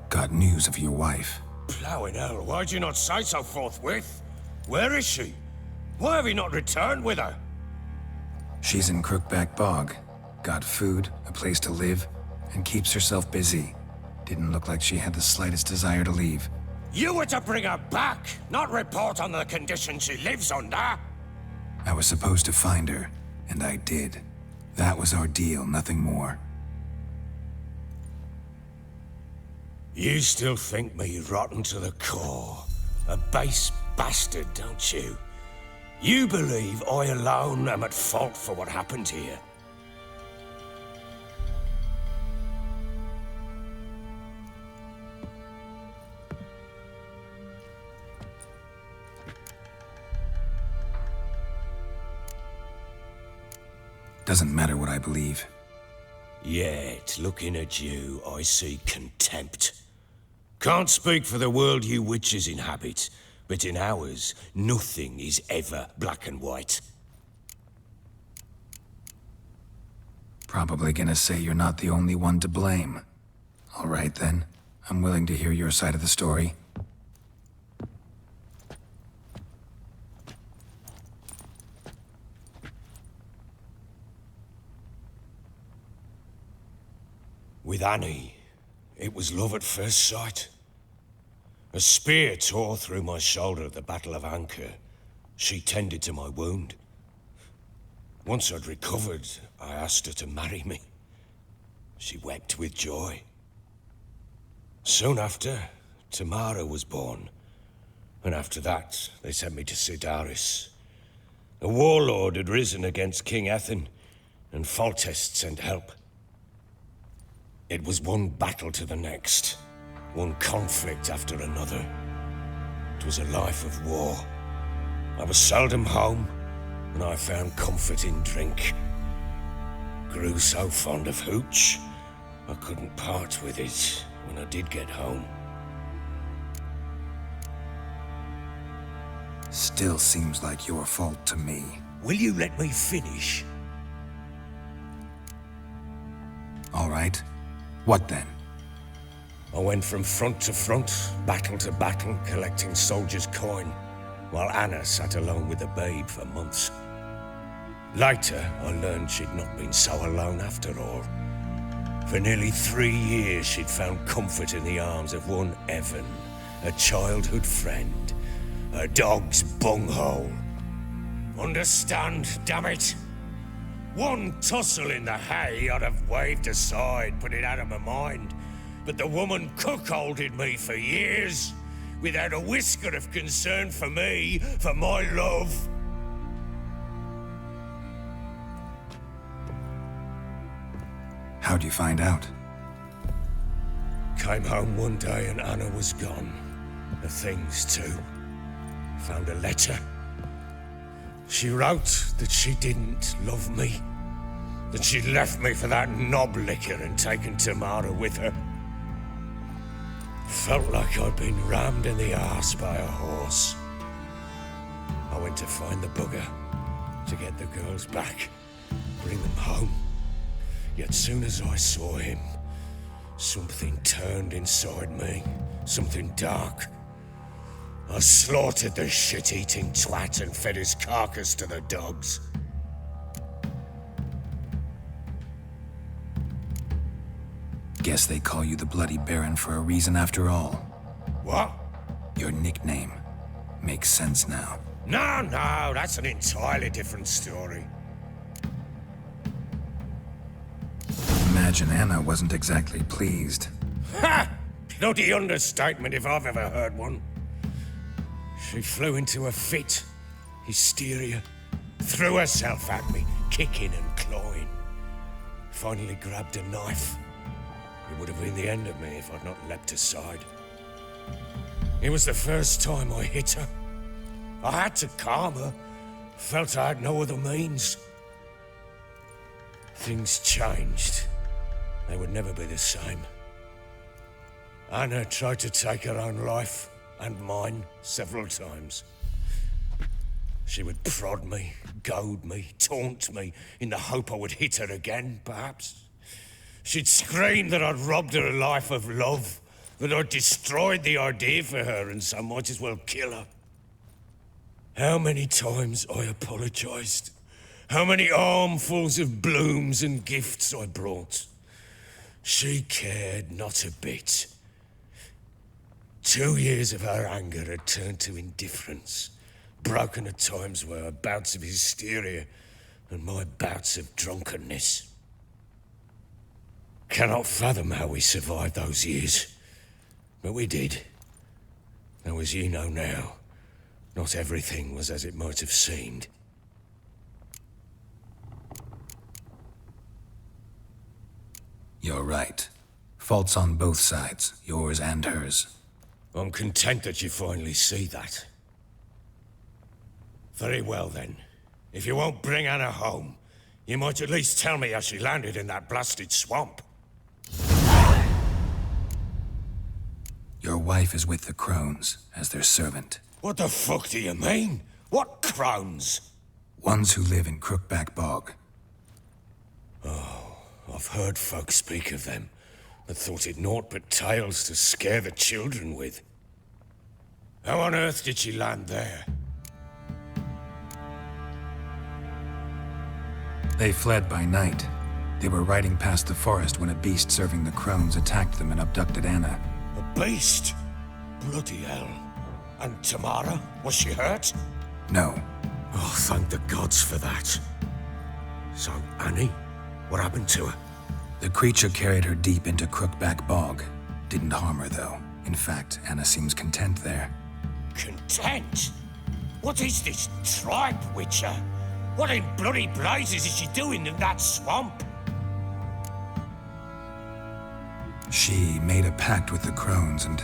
Got news of your wife. Plowing hell, why'd you not say so forthwith? Where is she? Why have you not returned with her? She's in Crookback Bog. Got food, a place to live, and keeps herself busy. Didn't look like she had the slightest desire to leave. You were to bring her back, not report on the conditions she lives under. I was supposed to find her, and I did. That was our deal, nothing more. You still think me rotten to the core. A base bastard, don't you? You believe I alone am at fault for what happened here. Doesn't matter what I believe. Yet, looking at you, I see contempt. Can't speak for the world you witches inhabit, but in ours, nothing is ever black and white. Probably gonna say you're not the only one to blame. All right then, I'm willing to hear your side of the story. With Annie, it was love at first sight. A spear tore through my shoulder at the Battle of Anchor. She tended to my wound. Once I'd recovered, I asked her to marry me. She wept with joy. Soon after, Tamara was born. And after that, they sent me to Sidaris. A warlord had risen against King Ethan, and Foltest sent help. It was one battle to the next, one conflict after another. It was a life of war. I was seldom home, and I found comfort in drink. Grew so fond of hooch, I couldn't part with it when I did get home. Still seems like your fault to me. Will you let me finish? All right. What then? I went from front to front, battle to battle, collecting soldiers' coin, while Anna sat alone with the babe for months. Later, I learned she'd not been so alone after all. For nearly 3 years, she'd found comfort in the arms of one Evan, a childhood friend, a dog's bunghole. Understand, damn it? One tussle in the hay I'd have waved aside, put it out of my mind. But the woman cuckolded me for years, without a whisker of concern for me, for my love. How'd you find out? Came home one day and Anna was gone. The things too. Found a letter. She wrote that she didn't love me. That she'd left me for that knob licker and taken Tamara with her. Felt like I'd been rammed in the arse by a horse. I went to find the bugger, to get the girls back, bring them home. Yet soon as I saw him, something turned inside me, something dark. I slaughtered the shit-eating twat and fed his carcass to the dogs. Guess they call you the Bloody Baron for a reason after all. What? Your nickname. Makes sense now. No, that's an entirely different story. Imagine Anna wasn't exactly pleased. Ha! Bloody understatement if I've ever heard one. She flew into a fit, hysteria, threw herself at me, kicking and clawing. Finally grabbed a knife. It would have been the end of me if I'd not leapt aside. It was the first time I hit her. I had to calm her. Felt I had no other means. Things changed. They would never be the same. Anna tried to take her own life, and mine, several times. She would prod me, goad me, taunt me, in the hope I would hit her again, perhaps. She'd scream that I'd robbed her life of love, that I'd destroyed the idea for her, and so might as well kill her. How many times I apologized. How many armfuls of blooms and gifts I brought. She cared not a bit. 2 years of her anger had turned to indifference, broken at times by her bouts of hysteria and my bouts of drunkenness. Cannot fathom how we survived those years, but we did. Though as you know now, not everything was as it might have seemed. You're right. Faults on both sides, yours and hers. I'm content that you finally see that. Very well then. If you won't bring Anna home, you might at least tell me how she landed in that blasted swamp. Your wife is with the Crones, as their servant. What the fuck do you mean? What Crones? Ones who live in Crookback Bog. Oh, I've heard folk speak of them, but thought it naught but tales to scare the children with. How on earth did she land there? They fled by night. They were riding past the forest when a beast serving the Crones attacked them and abducted Anna. A beast? Bloody hell. And Tamara? Was she hurt? No. Oh, thank the gods for that. So, Annie? What happened to her? The creature carried her deep into Crookback Bog. Didn't harm her, though. In fact, Anna seems content there. Content? What is this tripe, Witcher? What in bloody blazes is she doing in that swamp? She made a pact with the crones and,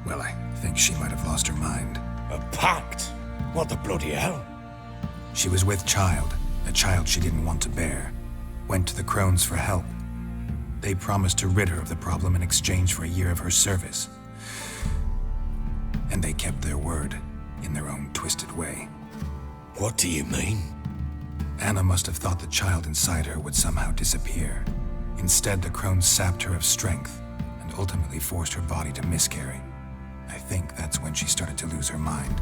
well, I think she might have lost her mind. A pact? What the bloody hell? She was with child, a child she didn't want to bear. Went to the crones for help. They promised to rid her of the problem in exchange for a year of her service. And they kept their word, in their own twisted way. What do you mean? Anna must have thought the child inside her would somehow disappear. Instead, the crones sapped her of strength and ultimately forced her body to miscarry. I think that's when she started to lose her mind.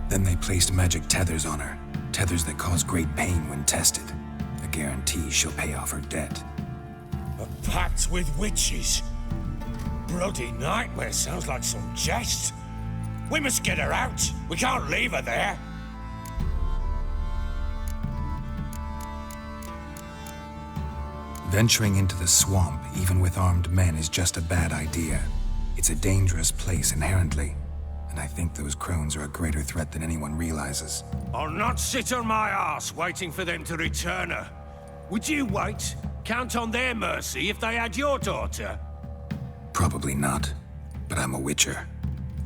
Then they placed magic tethers on her, tethers that cause great pain when tested. A guarantee she'll pay off her debt. A pact with witches? Bloody nightmare, sounds like some jest. We must get her out. We can't leave her there. Venturing into the swamp, even with armed men, is just a bad idea. It's a dangerous place inherently, and I think those crones are a greater threat than anyone realizes. I'll not sit on my arse waiting for them to return her. Would you wait? Count on their mercy if they had your daughter? Probably not, but I'm a witcher.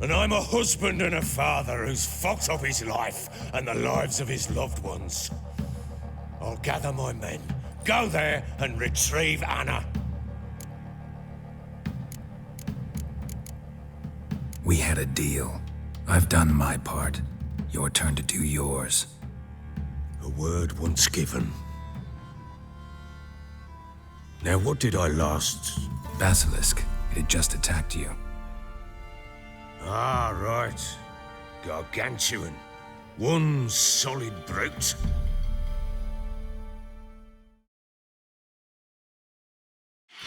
And I'm a husband and a father who's fucked up his life and the lives of his loved ones. I'll gather my men, go there and retrieve Anna. We had a deal. I've done my part. Your turn to do yours. A word once given. Now what did I last... Basilisk. It had just attacked you. Ah, right. Gargantuan. One solid brute.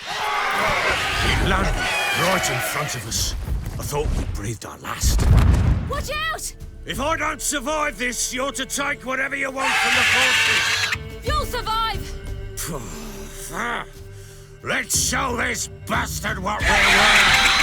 It landed right in front of us. I thought we breathed our last. Watch out! If I don't survive this, you're to take whatever you want from the forces. You'll survive! Let's show this bastard what we're worth!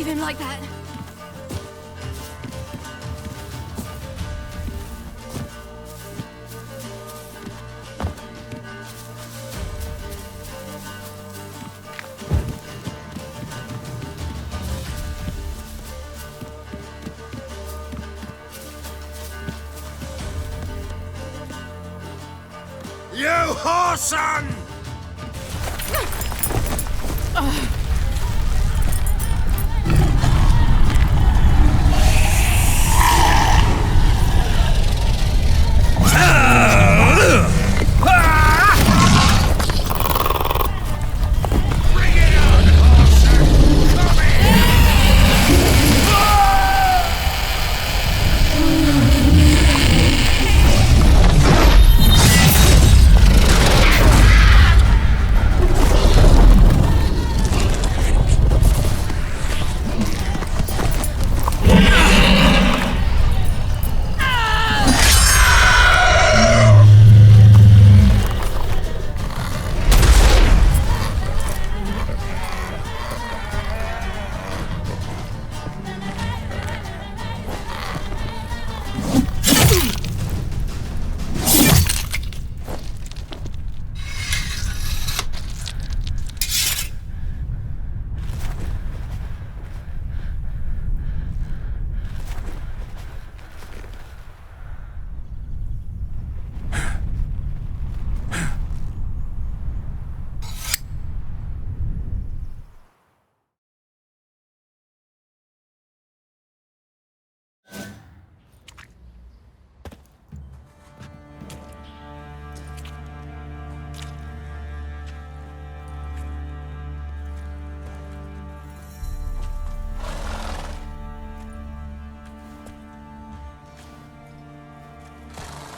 leave him like that. You whoreson!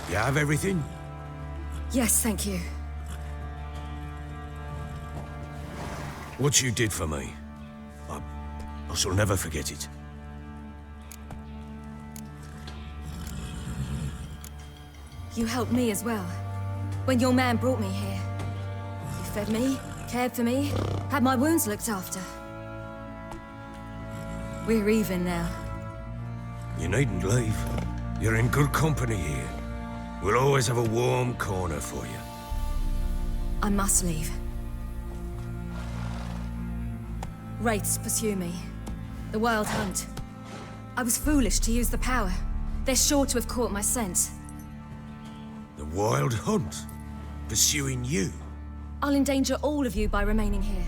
You have everything? Yes, thank you. What you did for me, I shall never forget it. You helped me as well. When your man brought me here. You fed me, cared for me, had my wounds looked after. We're even now. You needn't leave. You're in good company here. We'll always have a warm corner for you. I must leave. Wraiths pursue me. The Wild Hunt. I was foolish to use the power. They're sure to have caught my scent. The Wild Hunt? Pursuing you? I'll endanger all of you by remaining here.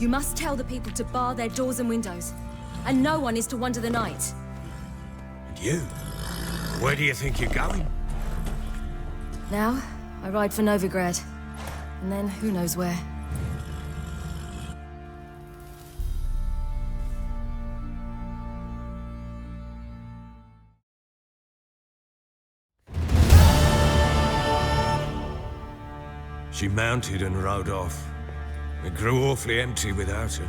You must tell the people to bar their doors and windows. And no one is to wander the night. And you? Where do you think you're going? Now, I ride for Novigrad. And then, who knows where. She mounted and rode off. It grew awfully empty without her.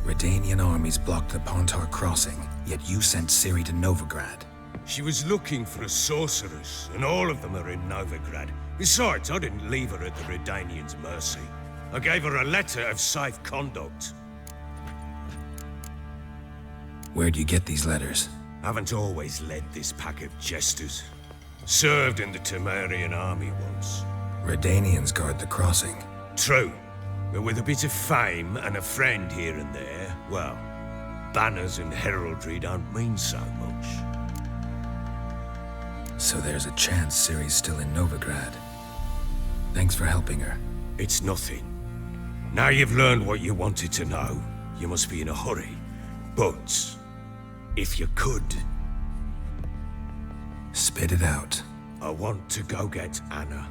Redanian armies blocked the Pontar crossing, yet you sent Ciri to Novigrad. She was looking for a sorceress, and all of them are in Novigrad. Besides, I didn't leave her at the Redanians' mercy. I gave her a letter of safe conduct. Where'd you get these letters? Haven't always led this pack of jesters. Served in the Temerian army once. Redanians guard the crossing. True, but with a bit of fame and a friend here and there, well, banners and heraldry don't mean so much. So there's a chance Ciri's still in Novigrad. Thanks for helping her. It's nothing. Now you've learned what you wanted to know, you must be in a hurry. But, if you could... Spit it out. I want to go get Anna.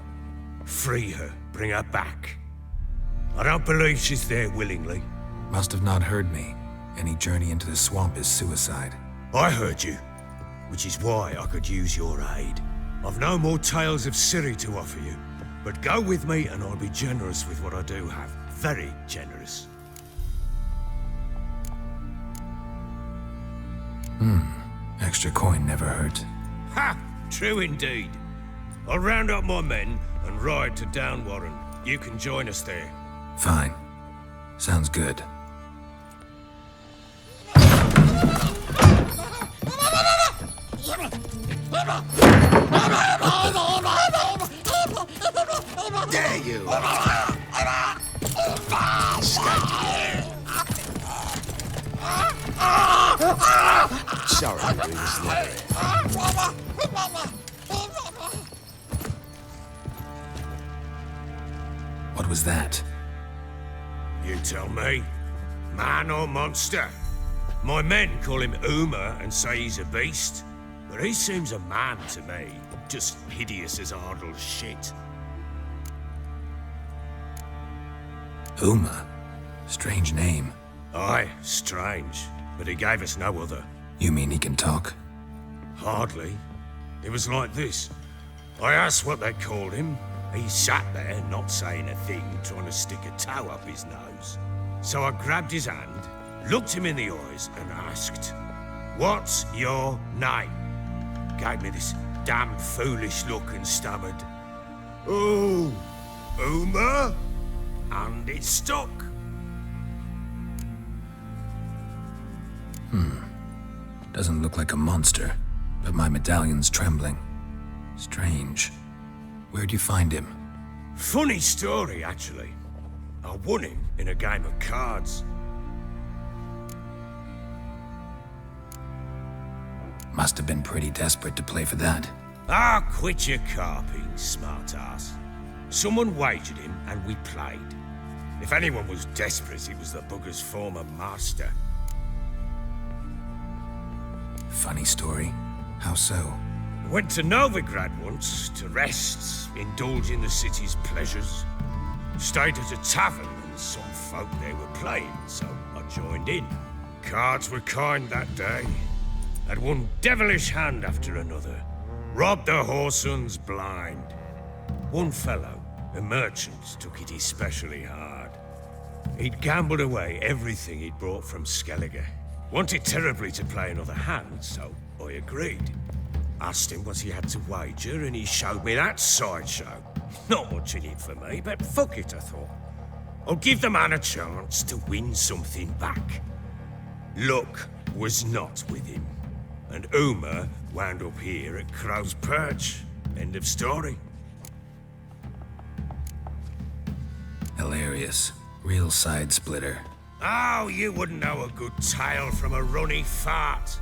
Free her, bring her back. I don't believe she's there willingly. Must have not heard me. Any journey into the swamp is suicide. I heard you, which is why I could use your aid. I've no more tales of Ciri to offer you, but go with me and I'll be generous with what I do have. Very generous. Extra coin never hurt. Ha! True indeed. I'll round up my men and ride to Downwarren. You can join us there. Fine. Sounds good. dare you? Sorry, I'm doing this later. What was that? You tell me. Man or monster? My men call him Uma and say he's a beast. But he seems a man to me. Just hideous as Ardle's shit. Uma? Strange name. Aye, strange. But he gave us no other. You mean he can talk? Hardly. It was like this. I asked what they called him. He sat there, not saying a thing, trying to stick a toe up his nose. So I grabbed his hand, looked him in the eyes, and asked, "What's your name?" Gave me this damn foolish look and stammered, "Oh, Uma?" And it stuck. Doesn't look like a monster, but my medallion's trembling. Strange. Where'd you find him? Funny story, actually. I won him in a game of cards. Must have been pretty desperate to play for that. Ah, quit your carping, smart-ass. Someone wagered him, and we played. If anyone was desperate, it was the bugger's former master. Funny story. How so? I went to Novigrad once to rest, indulge in the city's pleasures. Stayed at a tavern, and some folk there were playing, so I joined in. Cards were kind that day. Had one devilish hand after another. Robbed the whoresun's blind. One fellow, a merchant, took it especially hard. He'd gambled away everything he'd brought from Skellige. Wanted terribly to play another hand, so I agreed. Asked him what he had to wager, and he showed me that sideshow. Not much in it for me, but fuck it, I thought. I'll give the man a chance to win something back. Luck was not with him, and Uma wound up here at Crow's Perch. End of story. Hilarious. Real side splitter. Oh, you wouldn't know a good tale from a runny fart.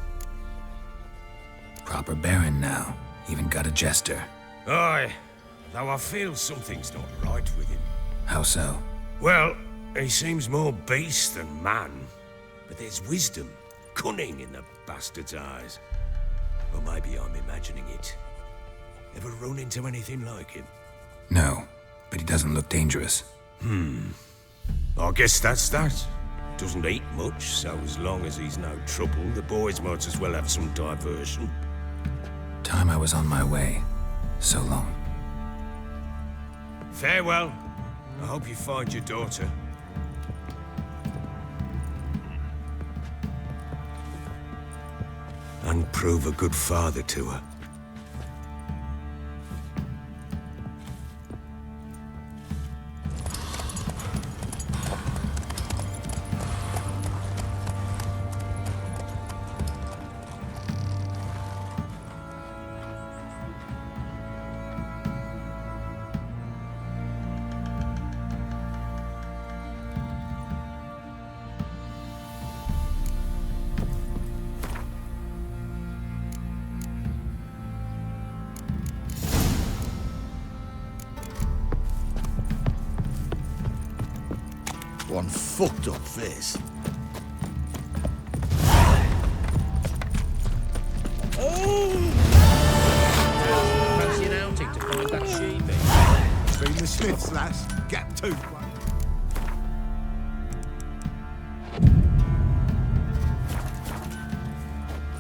Proper baron now. Even got a jester. Aye, though I feel something's not right with him. How so? Well, he seems more beast than man. But there's wisdom, cunning in the bastard's eyes. Or maybe I'm imagining it. Ever run into anything like him? No, but he doesn't look dangerous. I guess that's that. Doesn't eat much, so as long as he's no trouble, the boys might as well have some diversion. Time I was on my way. So long. Farewell. I hope you find your daughter. And prove a good father to her. One fucked up face. Fancy an outing to find that sheepy? Between the Smiths, lass. Gap tooth one.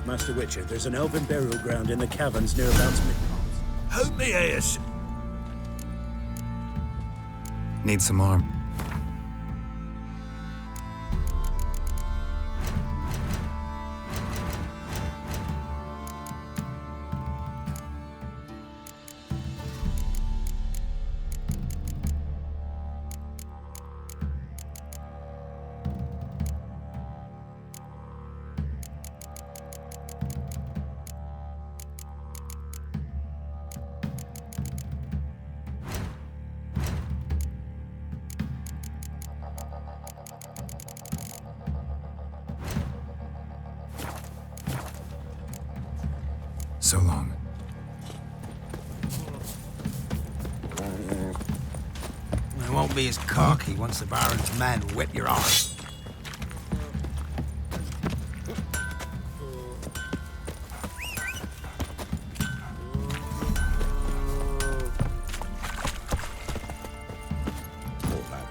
Master Witcher, there's an elven burial ground in the caverns near about Midnight. Help me, Ayers. Need some arm. won't be as cocky once the Baron's men whip your arse.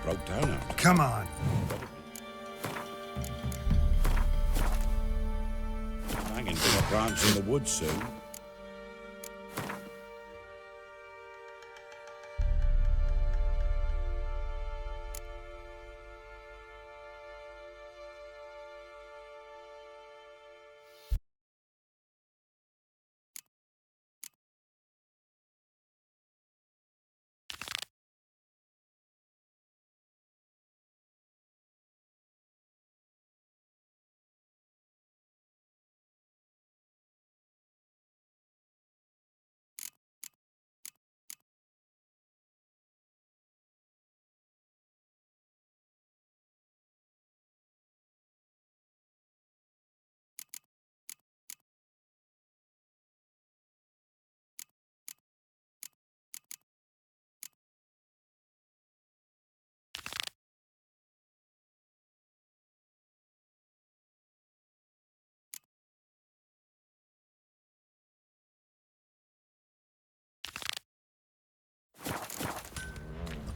Broke down now. Come on. Hanging bigger branch in the woods soon.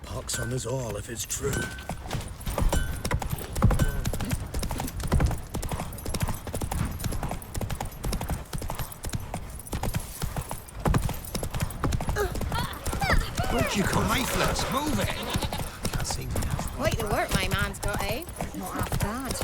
Pox on us all if it's true. Where'd you come, lifeless? Move it! Can't see me. Quite the work my man's got, eh? Not half bad.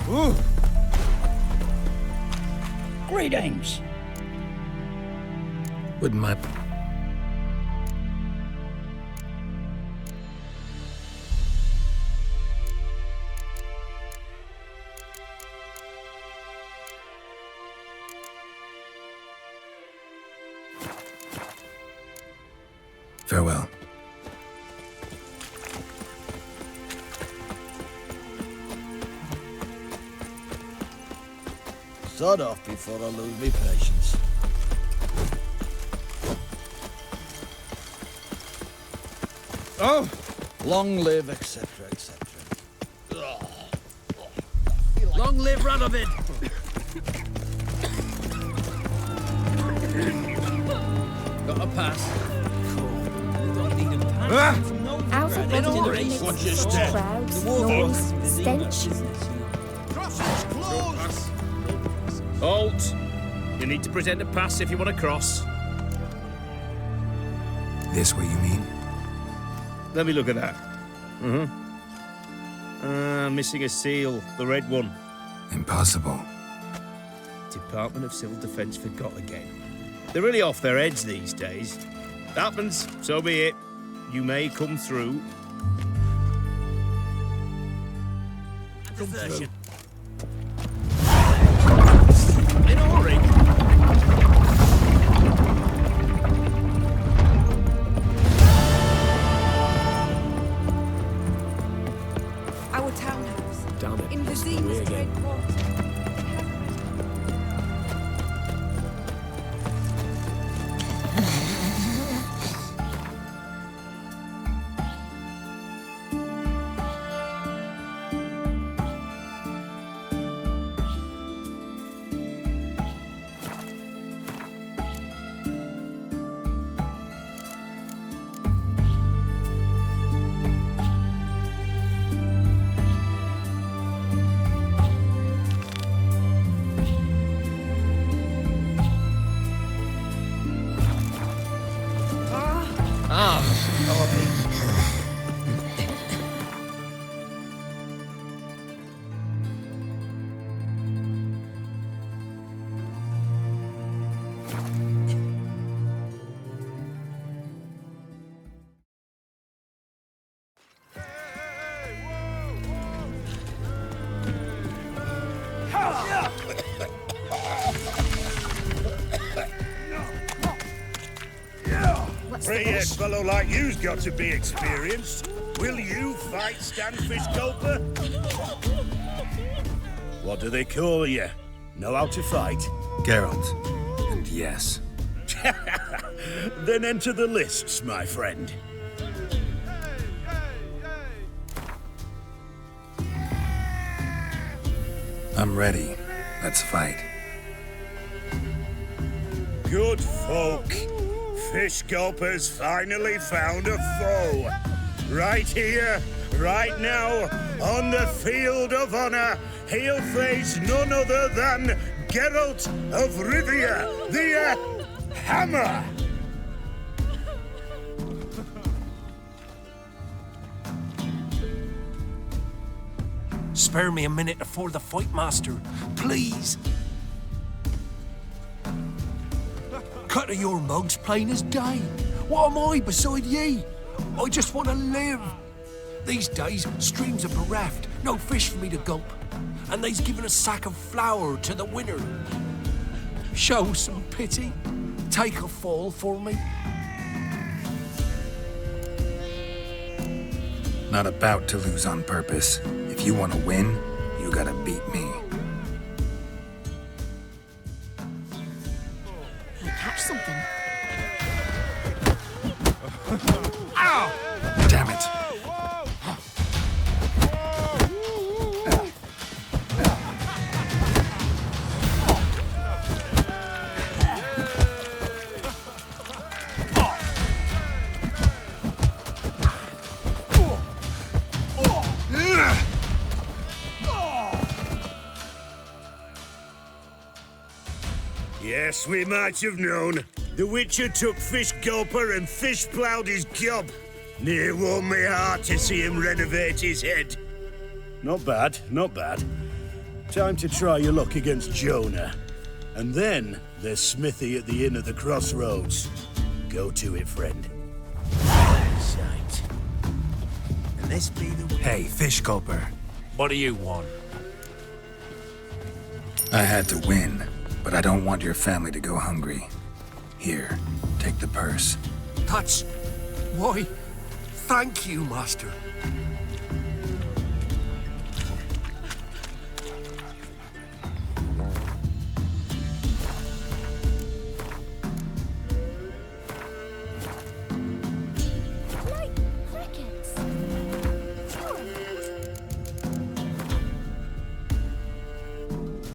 Ooh. Greetings. Wouldn't my... Farewell. Sod off before I lose me patience. Oh! Long live, etc., etc. Long live Radovid! Got a pass. Out of the Watch your step. crowds, noise, stench. Halt! You need to present a pass if you want to cross. This what you mean? Let me look at that. Missing a seal, the red one. Impossible. Department of Civil Defence forgot again. They're really off their heads these days. Happens, so be it. You may come through. Desertion. In orange. Our townhouse. Damn it. In the it's me again. Three-head fellow like you's got to be experienced. Will you fight Stanfish Gulper? What do they call you? Know how to fight? Geralt. And yes. Then enter the lists, my friend. I'm ready. Let's fight. Good folk. Fish Gulper's finally found a foe. Right here, right now, on the field of honor, he'll face none other than Geralt of Rivia, the Hammer. Spare me a minute before the fight, Master. Please. Cut of your mugs plain as day. What am I beside ye? I just want to live. These days, streams are bereft. No fish for me to gulp. And they's given a sack of flour to the winner. Show some pity. Take a fall for me. Not about to lose on purpose. If you want to win, you gotta beat me. I catch something. Ow! Damn it. Yes, we might have known. The Witcher took Fish Gulper and fish-ploughed his gob. Near warmed me heart to see him renovate his head. Not bad, not bad. Time to try your luck against Jonah. And then there's Smithy at the Inn of the Crossroads. Go to it, friend. Sight. And this be the way. Hey, Fish Gulper. What do you want? I had to win, but I don't want your family to go hungry. Here, take the purse. That's... Why, thank you, Master.